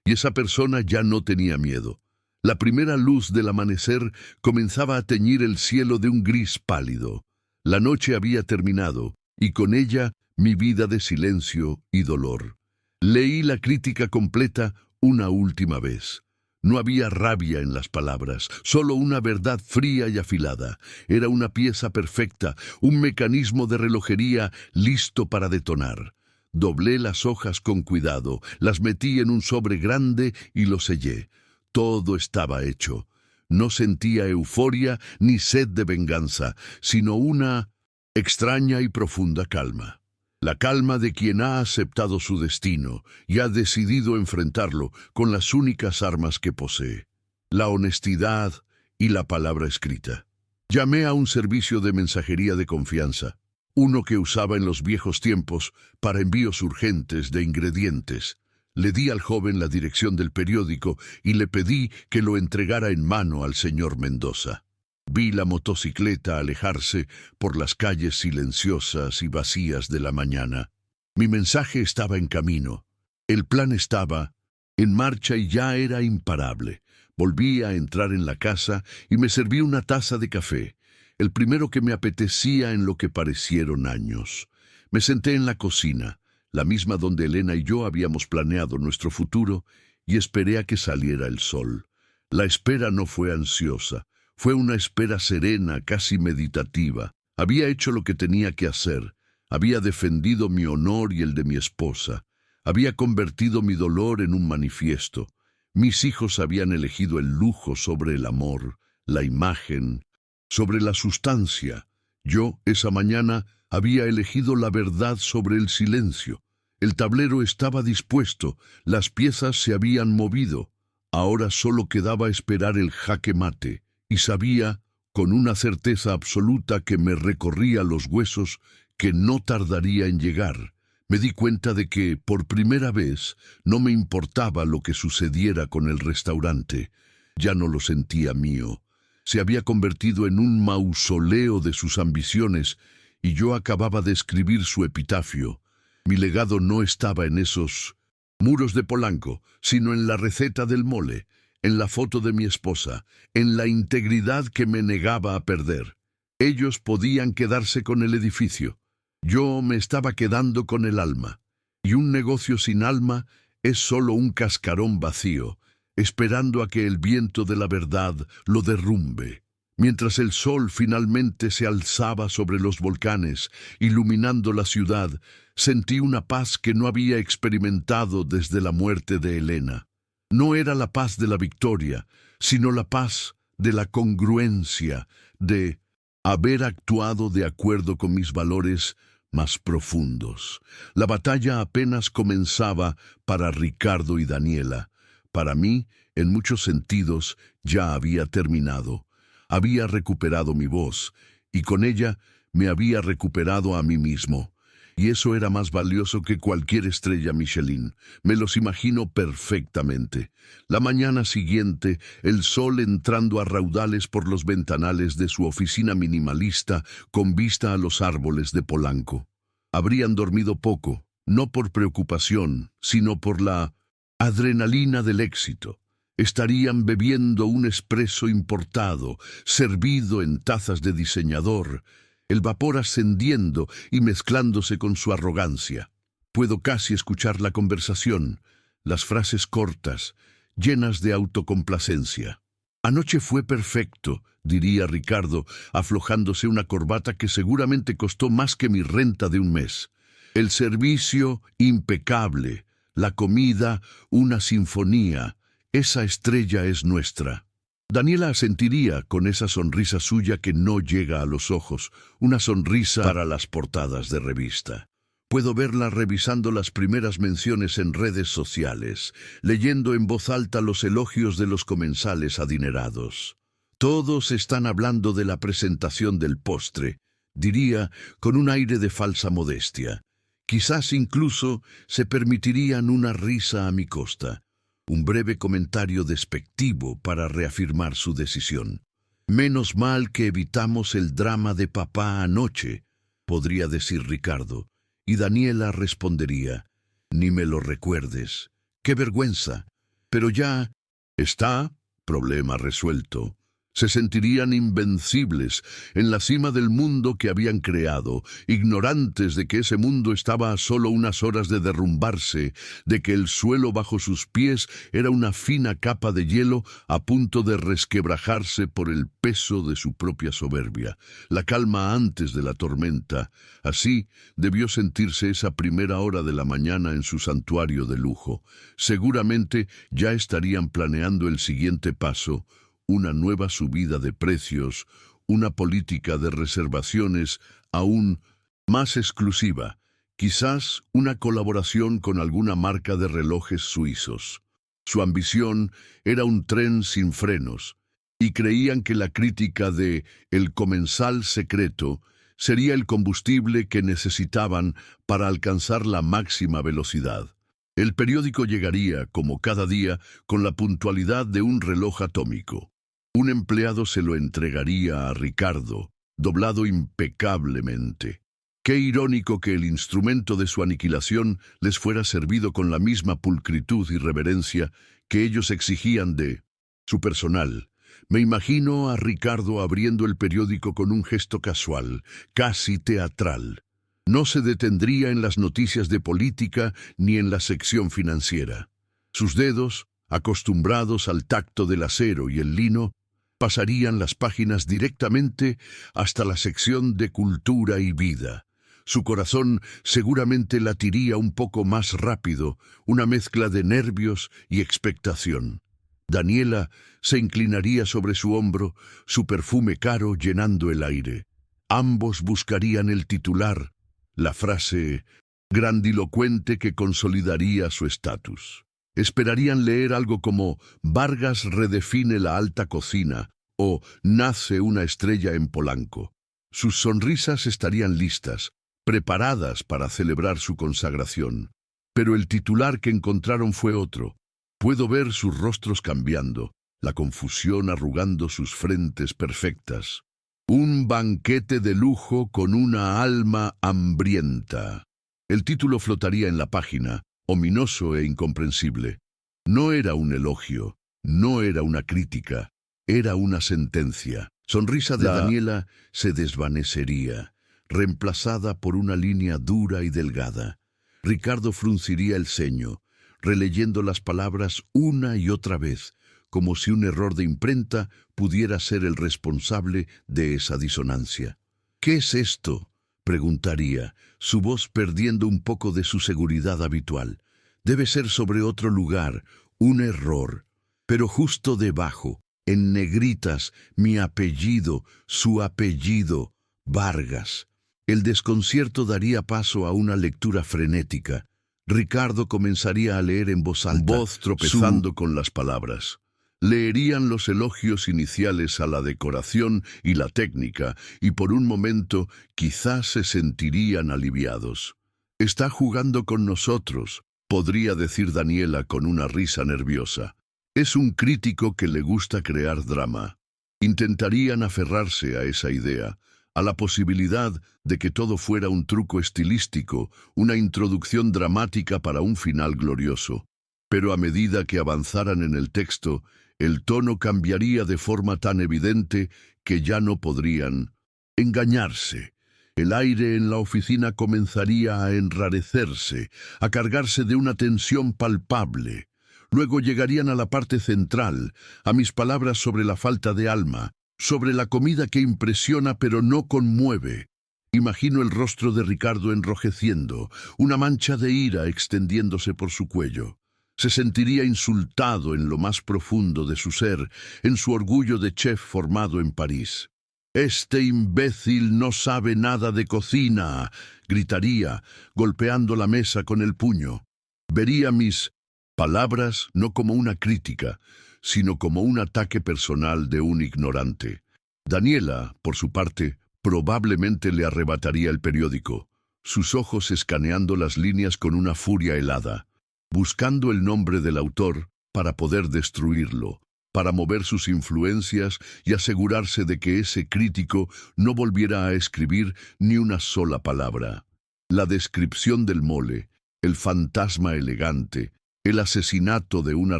Y esa persona ya no tenía miedo. La primera luz del amanecer comenzaba a teñir el cielo de un gris pálido. La noche había terminado, y con ella mi vida de silencio y dolor. Leí la crítica completa una última vez. No había rabia en las palabras, solo una verdad fría y afilada. Era una pieza perfecta, un mecanismo de relojería listo para detonar. Doblé las hojas con cuidado, las metí en un sobre grande y lo sellé. Todo estaba hecho. No sentía euforia ni sed de venganza, sino una extraña y profunda calma. La calma de quien ha aceptado su destino y ha decidido enfrentarlo con las únicas armas que posee: la honestidad y la palabra escrita. Llamé a un servicio de mensajería de confianza, uno que usaba en los viejos tiempos para envíos urgentes de ingredientes. Le di al joven la dirección del periódico y le pedí que lo entregara en mano al señor Mendoza. Vi la motocicleta alejarse por las calles silenciosas y vacías de la mañana. Mi mensaje estaba en camino. El plan estaba en marcha y ya era imparable. Volví a entrar en la casa y me serví una taza de café, el primero que me apetecía en lo que parecieron años. Me senté en la cocina, la misma donde Elena y yo habíamos planeado nuestro futuro, y esperé a que saliera el sol. La espera no fue ansiosa. Fue una espera serena, casi meditativa. Había hecho lo que tenía que hacer. Había defendido mi honor y el de mi esposa. Había convertido mi dolor en un manifiesto. Mis hijos habían elegido el lujo sobre el amor, la imagen, sobre la sustancia. Yo, esa mañana, había elegido la verdad sobre el silencio. El tablero estaba dispuesto, las piezas se habían movido. Ahora solo quedaba esperar el jaque mate. Y sabía, con una certeza absoluta que me recorría los huesos, que no tardaría en llegar. Me di cuenta de que, por primera vez, no me importaba lo que sucediera con el restaurante. Ya no lo sentía mío. Se había convertido en un mausoleo de sus ambiciones, y yo acababa de escribir su epitafio. Mi legado no estaba en esos muros de Polanco, sino en la receta del mole, en la foto de mi esposa, en la integridad que me negaba a perder. Ellos podían quedarse con el edificio. Yo me estaba quedando con el alma. Y un negocio sin alma es solo un cascarón vacío, esperando a que el viento de la verdad lo derrumbe. Mientras el sol finalmente se alzaba sobre los volcanes, iluminando la ciudad, sentí una paz que no había experimentado desde la muerte de Elena. No era la paz de la victoria, sino la paz de la congruencia, de haber actuado de acuerdo con mis valores más profundos. La batalla apenas comenzaba para Ricardo y Daniela. Para mí, en muchos sentidos, ya había terminado. Había recuperado mi voz, y con ella me había recuperado a mí mismo. Y eso era más valioso que cualquier estrella Michelin. Me los imagino perfectamente. La mañana siguiente, el sol entrando a raudales por los ventanales de su oficina minimalista con vista a los árboles de Polanco. Habrían dormido poco, no por preocupación, sino por la adrenalina del éxito. Estarían bebiendo un espresso importado, servido en tazas de diseñador, el vapor ascendiendo y mezclándose con su arrogancia. Puedo casi escuchar la conversación, las frases cortas, llenas de autocomplacencia. Anoche fue perfecto, diría Ricardo, aflojándose una corbata que seguramente costó más que mi renta de un mes. El servicio, impecable. La comida, una sinfonía. Esa estrella es nuestra. Daniela asentiría con esa sonrisa suya que no llega a los ojos, una sonrisa para las portadas de revista. Puedo verla revisando las primeras menciones en redes sociales, leyendo en voz alta los elogios de los comensales adinerados. Todos están hablando de la presentación del postre, diría con un aire de falsa modestia. Quizás incluso se permitirían una risa a mi costa. Un breve comentario despectivo para reafirmar su decisión. Menos mal que evitamos el drama de papá anoche, podría decir Ricardo, y Daniela respondería, ni me lo recuerdes, qué vergüenza, pero ya está, problema resuelto. Se sentirían invencibles en la cima del mundo que habían creado, ignorantes de que ese mundo estaba a solo unas horas de derrumbarse, de que el suelo bajo sus pies era una fina capa de hielo a punto de resquebrajarse por el peso de su propia soberbia, la calma antes de la tormenta. Así debió sentirse esa primera hora de la mañana en su santuario de lujo. Seguramente ya estarían planeando el siguiente paso, una nueva subida de precios, una política de reservaciones aún más exclusiva, quizás una colaboración con alguna marca de relojes suizos. Su ambición era un tren sin frenos, y creían que la crítica de El comensal secreto sería el combustible que necesitaban para alcanzar la máxima velocidad. El periódico llegaría, como cada día, con la puntualidad de un reloj atómico. Un empleado se lo entregaría a Ricardo, doblado impecablemente. Qué irónico que el instrumento de su aniquilación les fuera servido con la misma pulcritud y reverencia que ellos exigían de su personal. Me imagino a Ricardo abriendo el periódico con un gesto casual, casi teatral. No se detendría en las noticias de política ni en la sección financiera. Sus dedos, acostumbrados al tacto del acero y el lino, pasarían las páginas directamente hasta la sección de cultura y vida. Su corazón seguramente latiría un poco más rápido, una mezcla de nervios y expectación. Daniela se inclinaría sobre su hombro, su perfume caro llenando el aire. Ambos buscarían el titular, la frase grandilocuente que consolidaría su estatus. Esperarían leer algo como Vargas redefine la alta cocina o Nace una estrella en Polanco. Sus sonrisas estarían listas, preparadas para celebrar su consagración. Pero el titular que encontraron fue otro. Puedo ver sus rostros cambiando, la confusión arrugando sus frentes perfectas. Un banquete de lujo con una alma hambrienta. El título flotaría en la página, ominoso e incomprensible. No era un elogio, no era una crítica, era una sentencia. Sonrisa de Daniela se desvanecería, reemplazada por una línea dura y delgada. Ricardo frunciría el ceño, releyendo las palabras una y otra vez, como si un error de imprenta pudiera ser el responsable de esa disonancia. ¿Qué es esto?, preguntaría, su voz perdiendo un poco de su seguridad habitual. Debe ser sobre otro lugar, un error. Pero justo debajo, en negritas, mi apellido, su apellido, Vargas. El desconcierto daría paso a una lectura frenética. Ricardo comenzaría a leer en voz alta, voz tropezando con las palabras. Leerían los elogios iniciales a la decoración y la técnica, y por un momento quizás se sentirían aliviados. Está jugando con nosotros, podría decir Daniela con una risa nerviosa. Es un crítico que le gusta crear drama. Intentarían aferrarse a esa idea, a la posibilidad de que todo fuera un truco estilístico, una introducción dramática para un final glorioso. Pero a medida que avanzaran en el texto, el tono cambiaría de forma tan evidente que ya no podrían engañarse. El aire en la oficina comenzaría a enrarecerse, a cargarse de una tensión palpable. Luego llegarían a la parte central, a mis palabras sobre la falta de alma, sobre la comida que impresiona pero no conmueve. Imagino el rostro de Ricardo enrojeciendo, una mancha de ira extendiéndose por su cuello. Se sentiría insultado en lo más profundo de su ser, en su orgullo de chef formado en París. «Este imbécil no sabe nada de cocina», gritaría, golpeando la mesa con el puño. Vería mis palabras no como una crítica, sino como un ataque personal de un ignorante. Daniela, por su parte, probablemente le arrebataría el periódico, sus ojos escaneando las líneas con una furia helada, buscando el nombre del autor para poder destruirlo, para mover sus influencias y asegurarse de que ese crítico no volviera a escribir ni una sola palabra. La descripción del mole, el fantasma elegante, el asesinato de una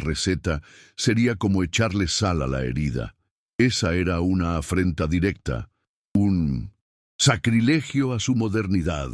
receta sería como echarle sal a la herida. Esa era una afrenta directa, un sacrilegio a su modernidad.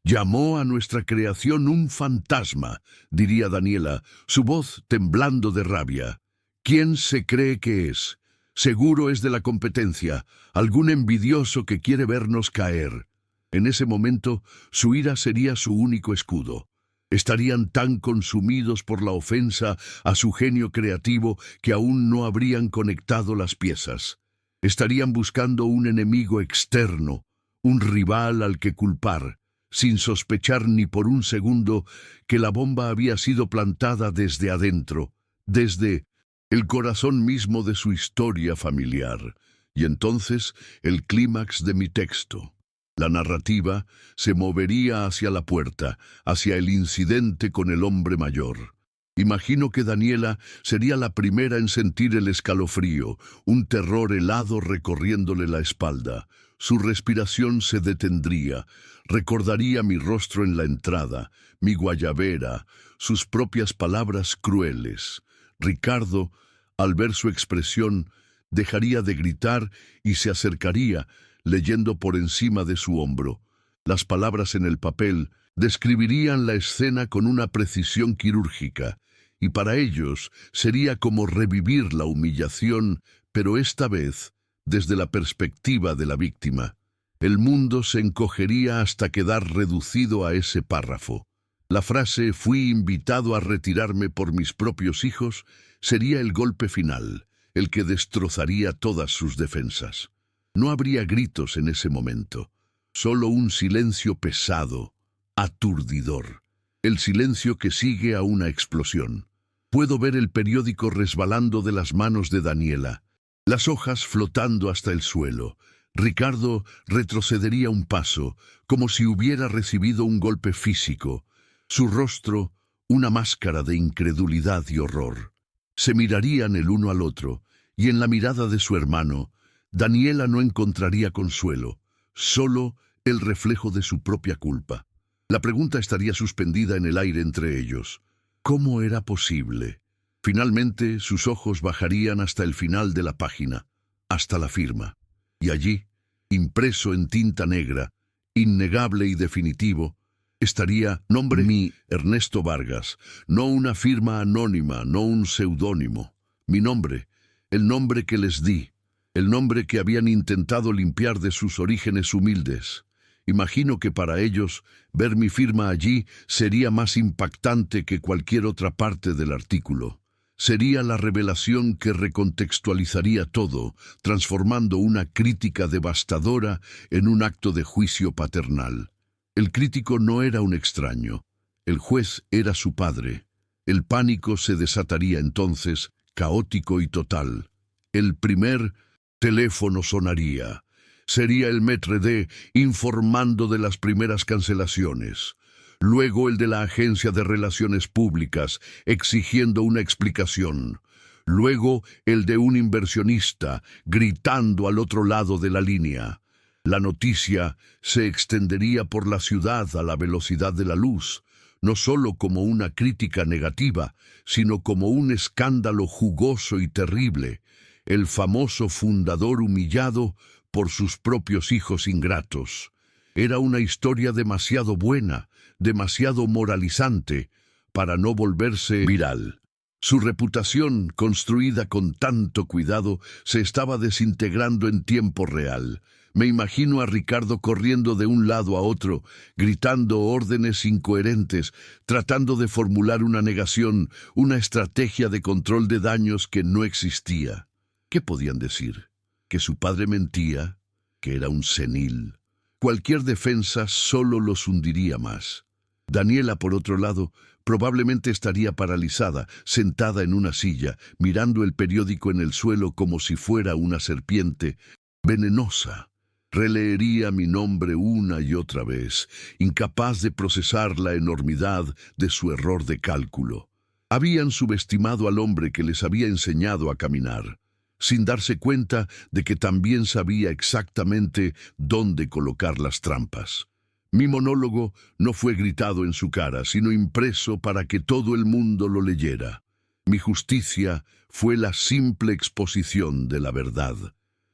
Llamó a nuestra creación un fantasma, diría Daniela, su voz temblando de rabia. ¿Quién se cree que es? Seguro es de la competencia, algún envidioso que quiere vernos caer. En ese momento, su ira sería su único escudo. Estarían tan consumidos por la ofensa a su genio creativo que aún no habrían conectado las piezas. Estarían buscando un enemigo externo, un rival al que culpar, sin sospechar ni por un segundo que la bomba había sido plantada desde adentro, desde el corazón mismo de su historia familiar. Y entonces el clímax de mi texto. La narrativa se movería hacia la puerta, hacia el incidente con el hombre mayor. Imagino que Daniela sería la primera en sentir el escalofrío, un terror helado recorriéndole la espalda. Su respiración se detendría, recordaría mi rostro en la entrada, mi guayabera, sus propias palabras crueles. Ricardo, al ver su expresión, dejaría de gritar y se acercaría, leyendo por encima de su hombro. Las palabras en el papel describirían la escena con una precisión quirúrgica, y para ellos sería como revivir la humillación, pero esta vez desde la perspectiva de la víctima. El mundo se encogería hasta quedar reducido a ese párrafo. La frase «fui invitado a retirarme por mis propios hijos» sería el golpe final, el que destrozaría todas sus defensas. No habría gritos en ese momento, solo un silencio pesado, aturdidor, el silencio que sigue a una explosión. Puedo ver el periódico resbalando de las manos de Daniela, las hojas flotando hasta el suelo. Ricardo retrocedería un paso, como si hubiera recibido un golpe físico, su rostro una máscara de incredulidad y horror. Se mirarían el uno al otro, y en la mirada de su hermano, Daniela no encontraría consuelo, solo el reflejo de su propia culpa. La pregunta estaría suspendida en el aire entre ellos. ¿Cómo era posible? Finalmente, sus ojos bajarían hasta el final de la página, hasta la firma. Y allí, impreso en tinta negra, innegable y definitivo, estaría nombre mi Ernesto Vargas, no una firma anónima, no un seudónimo. Mi nombre, el nombre que les di, el nombre que habían intentado limpiar de sus orígenes humildes. Imagino que para ellos, ver mi firma allí sería más impactante que cualquier otra parte del artículo. Sería la revelación que recontextualizaría todo, transformando una crítica devastadora en un acto de juicio paternal. El crítico no era un extraño, el juez era su padre. El pánico se desataría entonces, caótico y total. El primer teléfono sonaría. Sería el maître d' informando de las primeras cancelaciones. luego el de la agencia de relaciones públicas, exigiendo una explicación, luego el de un inversionista, gritando al otro lado de la línea. La noticia se extendería por la ciudad a la velocidad de la luz, no solo como una crítica negativa, sino como un escándalo jugoso y terrible, el famoso fundador humillado por sus propios hijos ingratos. Era una historia demasiado buena, demasiado moralizante, para no volverse viral. Su reputación, construida con tanto cuidado, se estaba desintegrando en tiempo real. Me imagino a Ricardo corriendo de un lado a otro, gritando órdenes incoherentes, tratando de formular una negación, una estrategia de control de daños que no existía. ¿Qué podían decir? ¿Que su padre mentía? ¿Que era un senil? Cualquier defensa solo los hundiría más. Daniela, por otro lado, probablemente estaría paralizada, sentada en una silla, mirando el periódico en el suelo como si fuera una serpiente venenosa. Releería mi nombre una y otra vez, incapaz de procesar la enormidad de su error de cálculo. Habían subestimado al hombre que les había enseñado a caminar, sin darse cuenta de que también sabía exactamente dónde colocar las trampas. Mi monólogo no fue gritado en su cara, sino impreso para que todo el mundo lo leyera. Mi justicia fue la simple exposición de la verdad.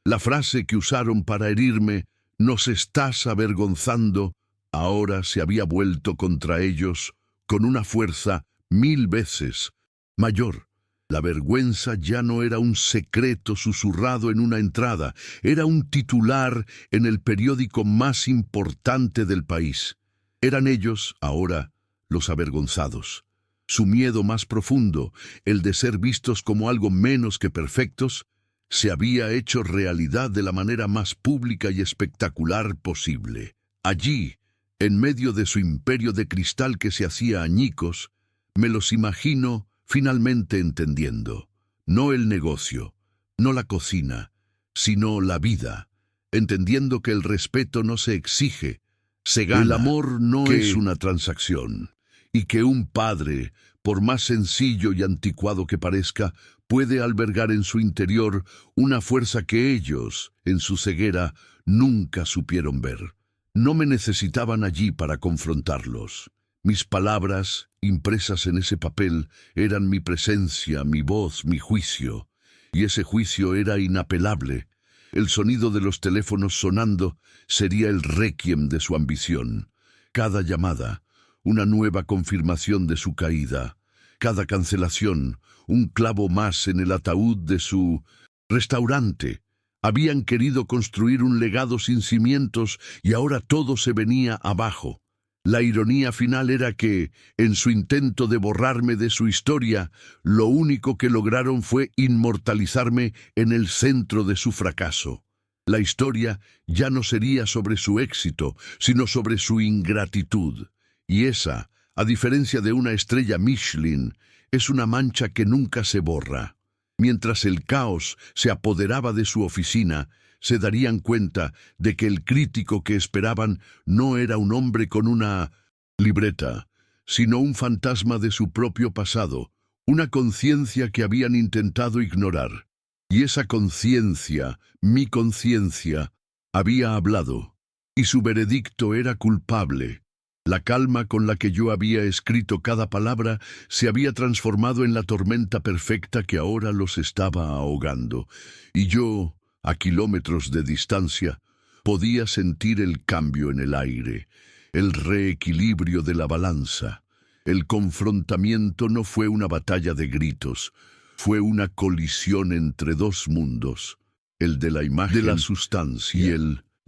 La frase que usaron para herirme, «nos estás avergonzando», ahora se había vuelto contra ellos con una fuerza 1000 veces mayor. La vergüenza ya no era un secreto susurrado en una entrada, era un titular en el periódico más importante del país. Eran ellos, ahora, los avergonzados. Su miedo más profundo, el de ser vistos como algo menos que perfectos, se había hecho realidad de la manera más pública y espectacular posible. Allí, en medio de su imperio de cristal que se hacía añicos, me los imagino finalmente entendiendo, no el negocio, no la cocina, sino la vida, entendiendo que el respeto no se exige, se gana. El amor no es una transacción, y que un padre, por más sencillo y anticuado que parezca, puede albergar en su interior una fuerza que ellos, en su ceguera, nunca supieron ver. No me necesitaban allí para confrontarlos. Mis palabras, impresas en ese papel, eran mi presencia, mi voz, mi juicio. Y ese juicio era inapelable. El sonido de los teléfonos sonando sería el requiem de su ambición. Cada llamada, una nueva confirmación de su caída. Cada cancelación, un clavo más en el ataúd de su restaurante. Habían querido construir un legado sin cimientos y ahora todo se venía abajo. La ironía final era que, en su intento de borrarme de su historia, lo único que lograron fue inmortalizarme en el centro de su fracaso. La historia ya no sería sobre su éxito, sino sobre su ingratitud. Y esa, a diferencia de una estrella Michelin, es una mancha que nunca se borra. Mientras el caos se apoderaba de su oficina, se darían cuenta de que el crítico que esperaban no era un hombre con una libreta, sino un fantasma de su propio pasado, una conciencia que habían intentado ignorar. Y esa conciencia, mi conciencia, había hablado, y su veredicto era culpable. La calma con la que yo había escrito cada palabra se había transformado en la tormenta perfecta que ahora los estaba ahogando, y yo, a kilómetros de distancia, podía sentir el cambio en el aire, el reequilibrio de la balanza. El confrontamiento no fue una batalla de gritos, fue una colisión entre dos mundos, el de la imagen de la sustancia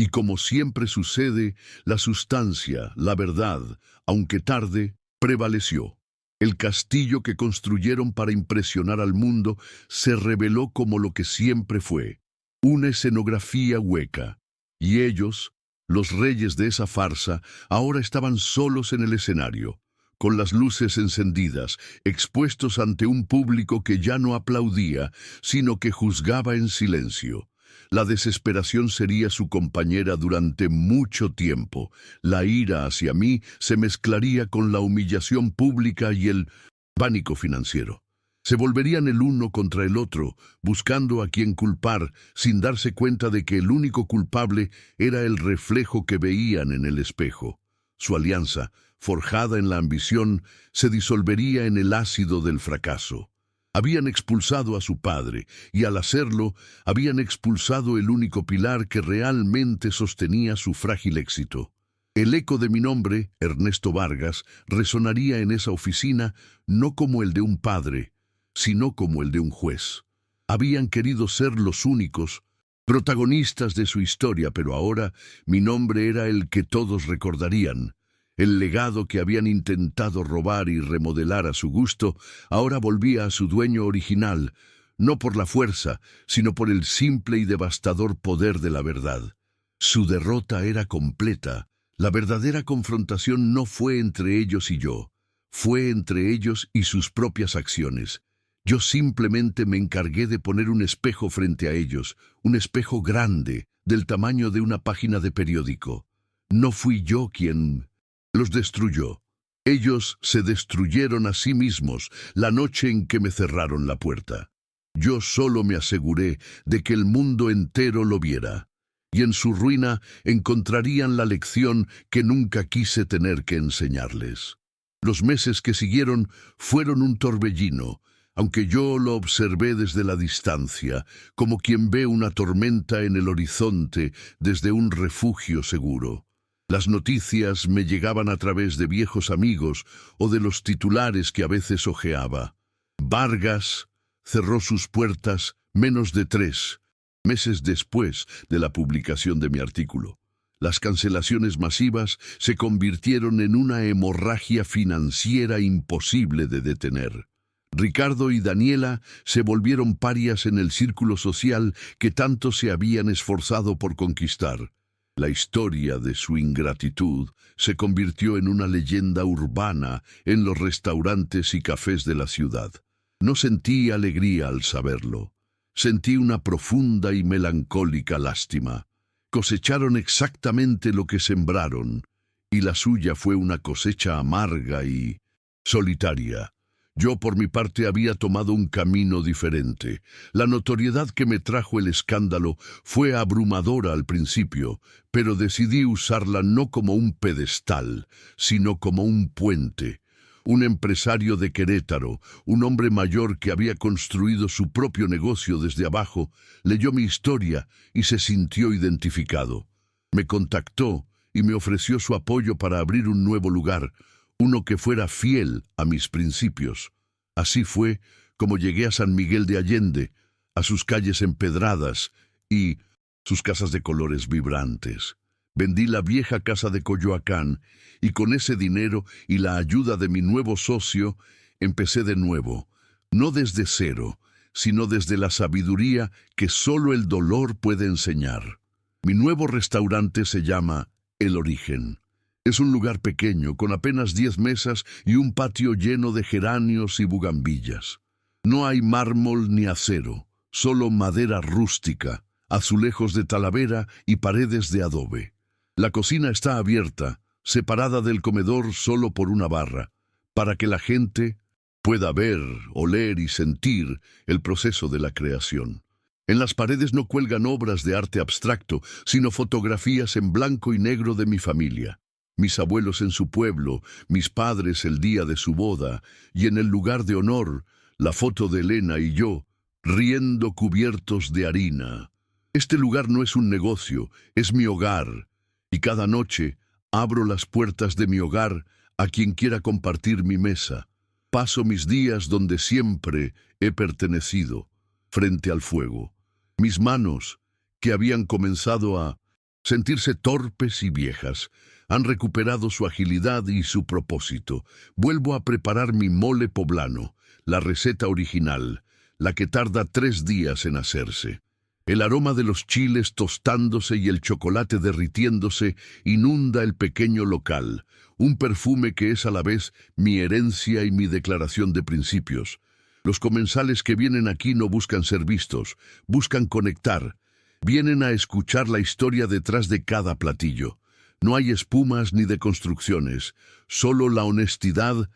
y como siempre sucede, la sustancia, la verdad, aunque tarde, prevaleció. El castillo que construyeron para impresionar al mundo se reveló como lo que siempre fue, una escenografía hueca. Y ellos, los reyes de esa farsa, ahora estaban solos en el escenario, con las luces encendidas, expuestos ante un público que ya no aplaudía, sino que juzgaba en silencio. La desesperación sería su compañera durante mucho tiempo. La ira hacia mí se mezclaría con la humillación pública y el pánico financiero. Se volverían el uno contra el otro, buscando a quien culpar, sin darse cuenta de que el único culpable era el reflejo que veían en el espejo. Su alianza, forjada en la ambición, se disolvería en el ácido del fracaso. Habían expulsado a su padre, y al hacerlo, habían expulsado el único pilar que realmente sostenía su frágil éxito. El eco de mi nombre, Ernesto Vargas, resonaría en esa oficina no como el de un padre, sino como el de un juez. Habían querido ser los únicos protagonistas de su historia, pero ahora mi nombre era el que todos recordarían. El legado que habían intentado robar y remodelar a su gusto, ahora volvía a su dueño original, no por la fuerza, sino por el simple y devastador poder de la verdad. Su derrota era completa. La verdadera confrontación no fue entre ellos y yo, fue entre ellos y sus propias acciones. Yo simplemente me encargué de poner un espejo frente a ellos, un espejo grande, del tamaño de una página de periódico. No fui yo quien los destruyó. Ellos se destruyeron a sí mismos la noche en que me cerraron la puerta. Yo solo me aseguré de que el mundo entero lo viera, y en su ruina encontrarían la lección que nunca quise tener que enseñarles. Los meses que siguieron fueron un torbellino, aunque yo lo observé desde la distancia, como quien ve una tormenta en el horizonte desde un refugio seguro. Las noticias me llegaban a través de viejos amigos o de los titulares que a veces hojeaba. Vargas cerró sus puertas menos de 3 meses después de la publicación de mi artículo. Las cancelaciones masivas se convirtieron en una hemorragia financiera imposible de detener. Ricardo y Daniela se volvieron parias en el círculo social que tanto se habían esforzado por conquistar. La historia de su ingratitud se convirtió en una leyenda urbana en los restaurantes y cafés de la ciudad. No sentí alegría al saberlo. Sentí una profunda y melancólica lástima. Cosecharon exactamente lo que sembraron, y la suya fue una cosecha amarga y solitaria. Yo, por mi parte, había tomado un camino diferente. La notoriedad que me trajo el escándalo fue abrumadora al principio, pero decidí usarla no como un pedestal, sino como un puente. Un empresario de Querétaro, un hombre mayor que había construido su propio negocio desde abajo, leyó mi historia y se sintió identificado. Me contactó y me ofreció su apoyo para abrir un nuevo lugar, uno que fuera fiel a mis principios. Así fue como llegué a San Miguel de Allende, a sus calles empedradas y sus casas de colores vibrantes. Vendí la vieja casa de Coyoacán y con ese dinero y la ayuda de mi nuevo socio, empecé de nuevo, no desde cero, sino desde la sabiduría que solo el dolor puede enseñar. Mi nuevo restaurante se llama El Origen. Es un lugar pequeño, con apenas 10 mesas y un patio lleno de geranios y bugambillas. No hay mármol ni acero, solo madera rústica, azulejos de talavera y paredes de adobe. La cocina está abierta, separada del comedor solo por una barra, para que la gente pueda ver, oler y sentir el proceso de la creación. En las paredes no cuelgan obras de arte abstracto, sino fotografías en blanco y negro de mi familia. Mis abuelos en su pueblo, mis padres el día de su boda, y en el lugar de honor, la foto de Elena y yo, riendo cubiertos de harina. Este lugar no es un negocio, es mi hogar, y cada noche abro las puertas de mi hogar a quien quiera compartir mi mesa. Paso mis días donde siempre he pertenecido, frente al fuego. Mis manos, que habían comenzado a sentirse torpes y viejas, han recuperado su agilidad y su propósito. Vuelvo a preparar mi mole poblano, la receta original, la que tarda 3 días en hacerse. El aroma de los chiles tostándose y el chocolate derritiéndose inunda el pequeño local, un perfume que es a la vez mi herencia y mi declaración de principios. Los comensales que vienen aquí no buscan ser vistos, buscan conectar. Vienen a escuchar la historia detrás de cada platillo. No hay espumas ni deconstrucciones, solo la honestidad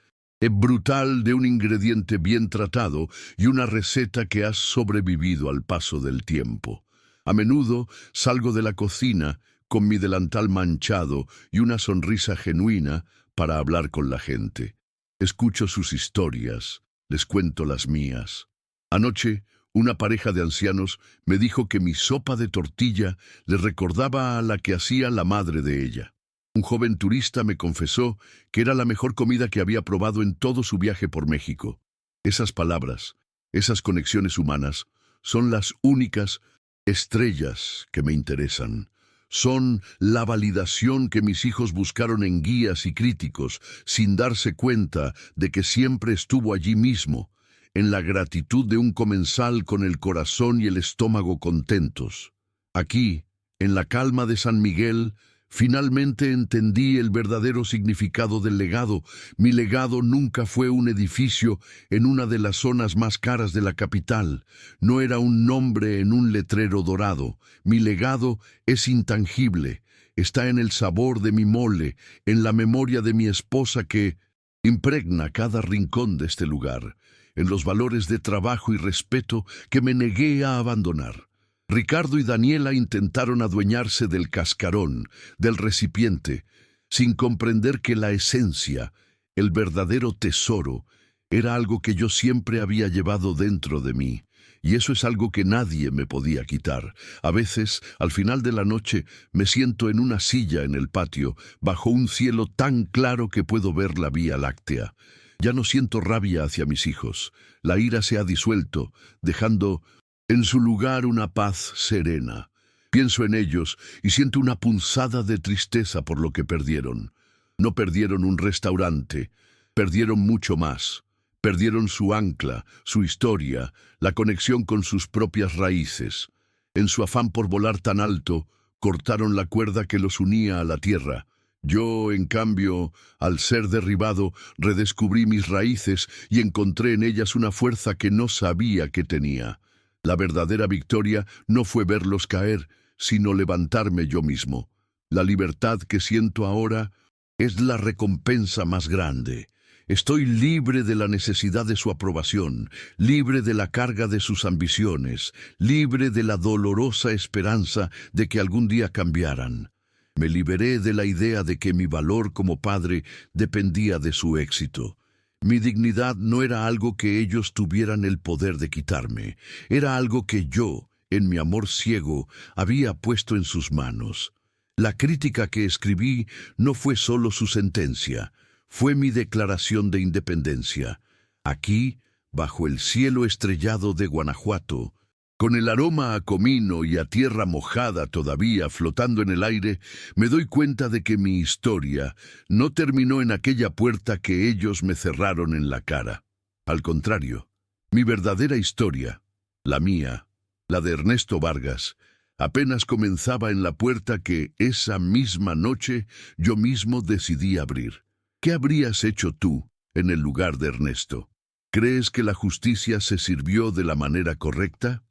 brutal de un ingrediente bien tratado y una receta que ha sobrevivido al paso del tiempo. A menudo salgo de la cocina con mi delantal manchado y una sonrisa genuina para hablar con la gente. Escucho sus historias, les cuento las mías. Anoche, una pareja de ancianos me dijo que mi sopa de tortilla les recordaba a la que hacía la madre de ella. Un joven turista me confesó que era la mejor comida que había probado en todo su viaje por México. Esas palabras, esas conexiones humanas, son las únicas estrellas que me interesan. Son la validación que mis hijos buscaron en guías y críticos, sin darse cuenta de que siempre estuvo allí mismo, en la gratitud de un comensal con el corazón y el estómago contentos. Aquí, en la calma de San Miguel, finalmente entendí el verdadero significado del legado. Mi legado nunca fue un edificio en una de las zonas más caras de la capital. No era un nombre en un letrero dorado. Mi legado es intangible. Está en el sabor de mi mole, en la memoria de mi esposa que impregna cada rincón de este lugar, en los valores de trabajo y respeto que me negué a abandonar. Ricardo y Daniela intentaron adueñarse del cascarón, del recipiente, sin comprender que la esencia, el verdadero tesoro, era algo que yo siempre había llevado dentro de mí. Y eso es algo que nadie me podía quitar. A veces, al final de la noche, me siento en una silla en el patio, bajo un cielo tan claro que puedo ver la Vía Láctea. Ya no siento rabia hacia mis hijos. La ira se ha disuelto, dejando en su lugar una paz serena. Pienso en ellos y siento una punzada de tristeza por lo que perdieron. No perdieron un restaurante, perdieron mucho más. Perdieron su ancla, su historia, la conexión con sus propias raíces. En su afán por volar tan alto, cortaron la cuerda que los unía a la tierra. Yo, en cambio, al ser derribado, redescubrí mis raíces y encontré en ellas una fuerza que no sabía que tenía. La verdadera victoria no fue verlos caer, sino levantarme yo mismo. La libertad que siento ahora es la recompensa más grande. Estoy libre de la necesidad de su aprobación, libre de la carga de sus ambiciones, libre de la dolorosa esperanza de que algún día cambiaran. Me liberé de la idea de que mi valor como padre dependía de su éxito. Mi dignidad no era algo que ellos tuvieran el poder de quitarme, era algo que yo, en mi amor ciego, había puesto en sus manos. La crítica que escribí no fue solo su sentencia, fue mi declaración de independencia. Aquí, bajo el cielo estrellado de Guanajuato, con el aroma a comino y a tierra mojada todavía flotando en el aire, me doy cuenta de que mi historia no terminó en aquella puerta que ellos me cerraron en la cara. Al contrario, mi verdadera historia, la mía, la de Ernesto Vargas, apenas comenzaba en la puerta que esa misma noche yo mismo decidí abrir. ¿Qué habrías hecho tú en el lugar de Ernesto? ¿Crees que la justicia se sirvió de la manera correcta?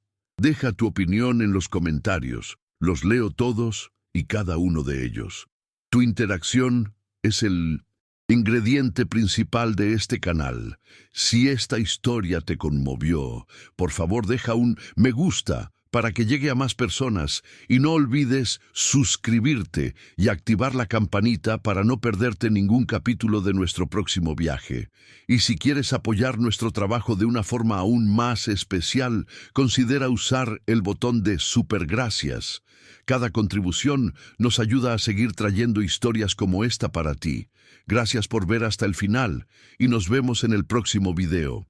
Deja tu opinión en los comentarios, los leo todos y cada uno de ellos. Tu interacción es el ingrediente principal de este canal. Si esta historia te conmovió, por favor deja un me gusta para que llegue a más personas y no olvides suscribirte y activar la campanita para no perderte ningún capítulo de nuestro próximo viaje. Y si quieres apoyar nuestro trabajo de una forma aún más especial, considera usar el botón de Super Gracias. Cada contribución nos ayuda a seguir trayendo historias como esta para ti. Gracias por ver hasta el final y nos vemos en el próximo video.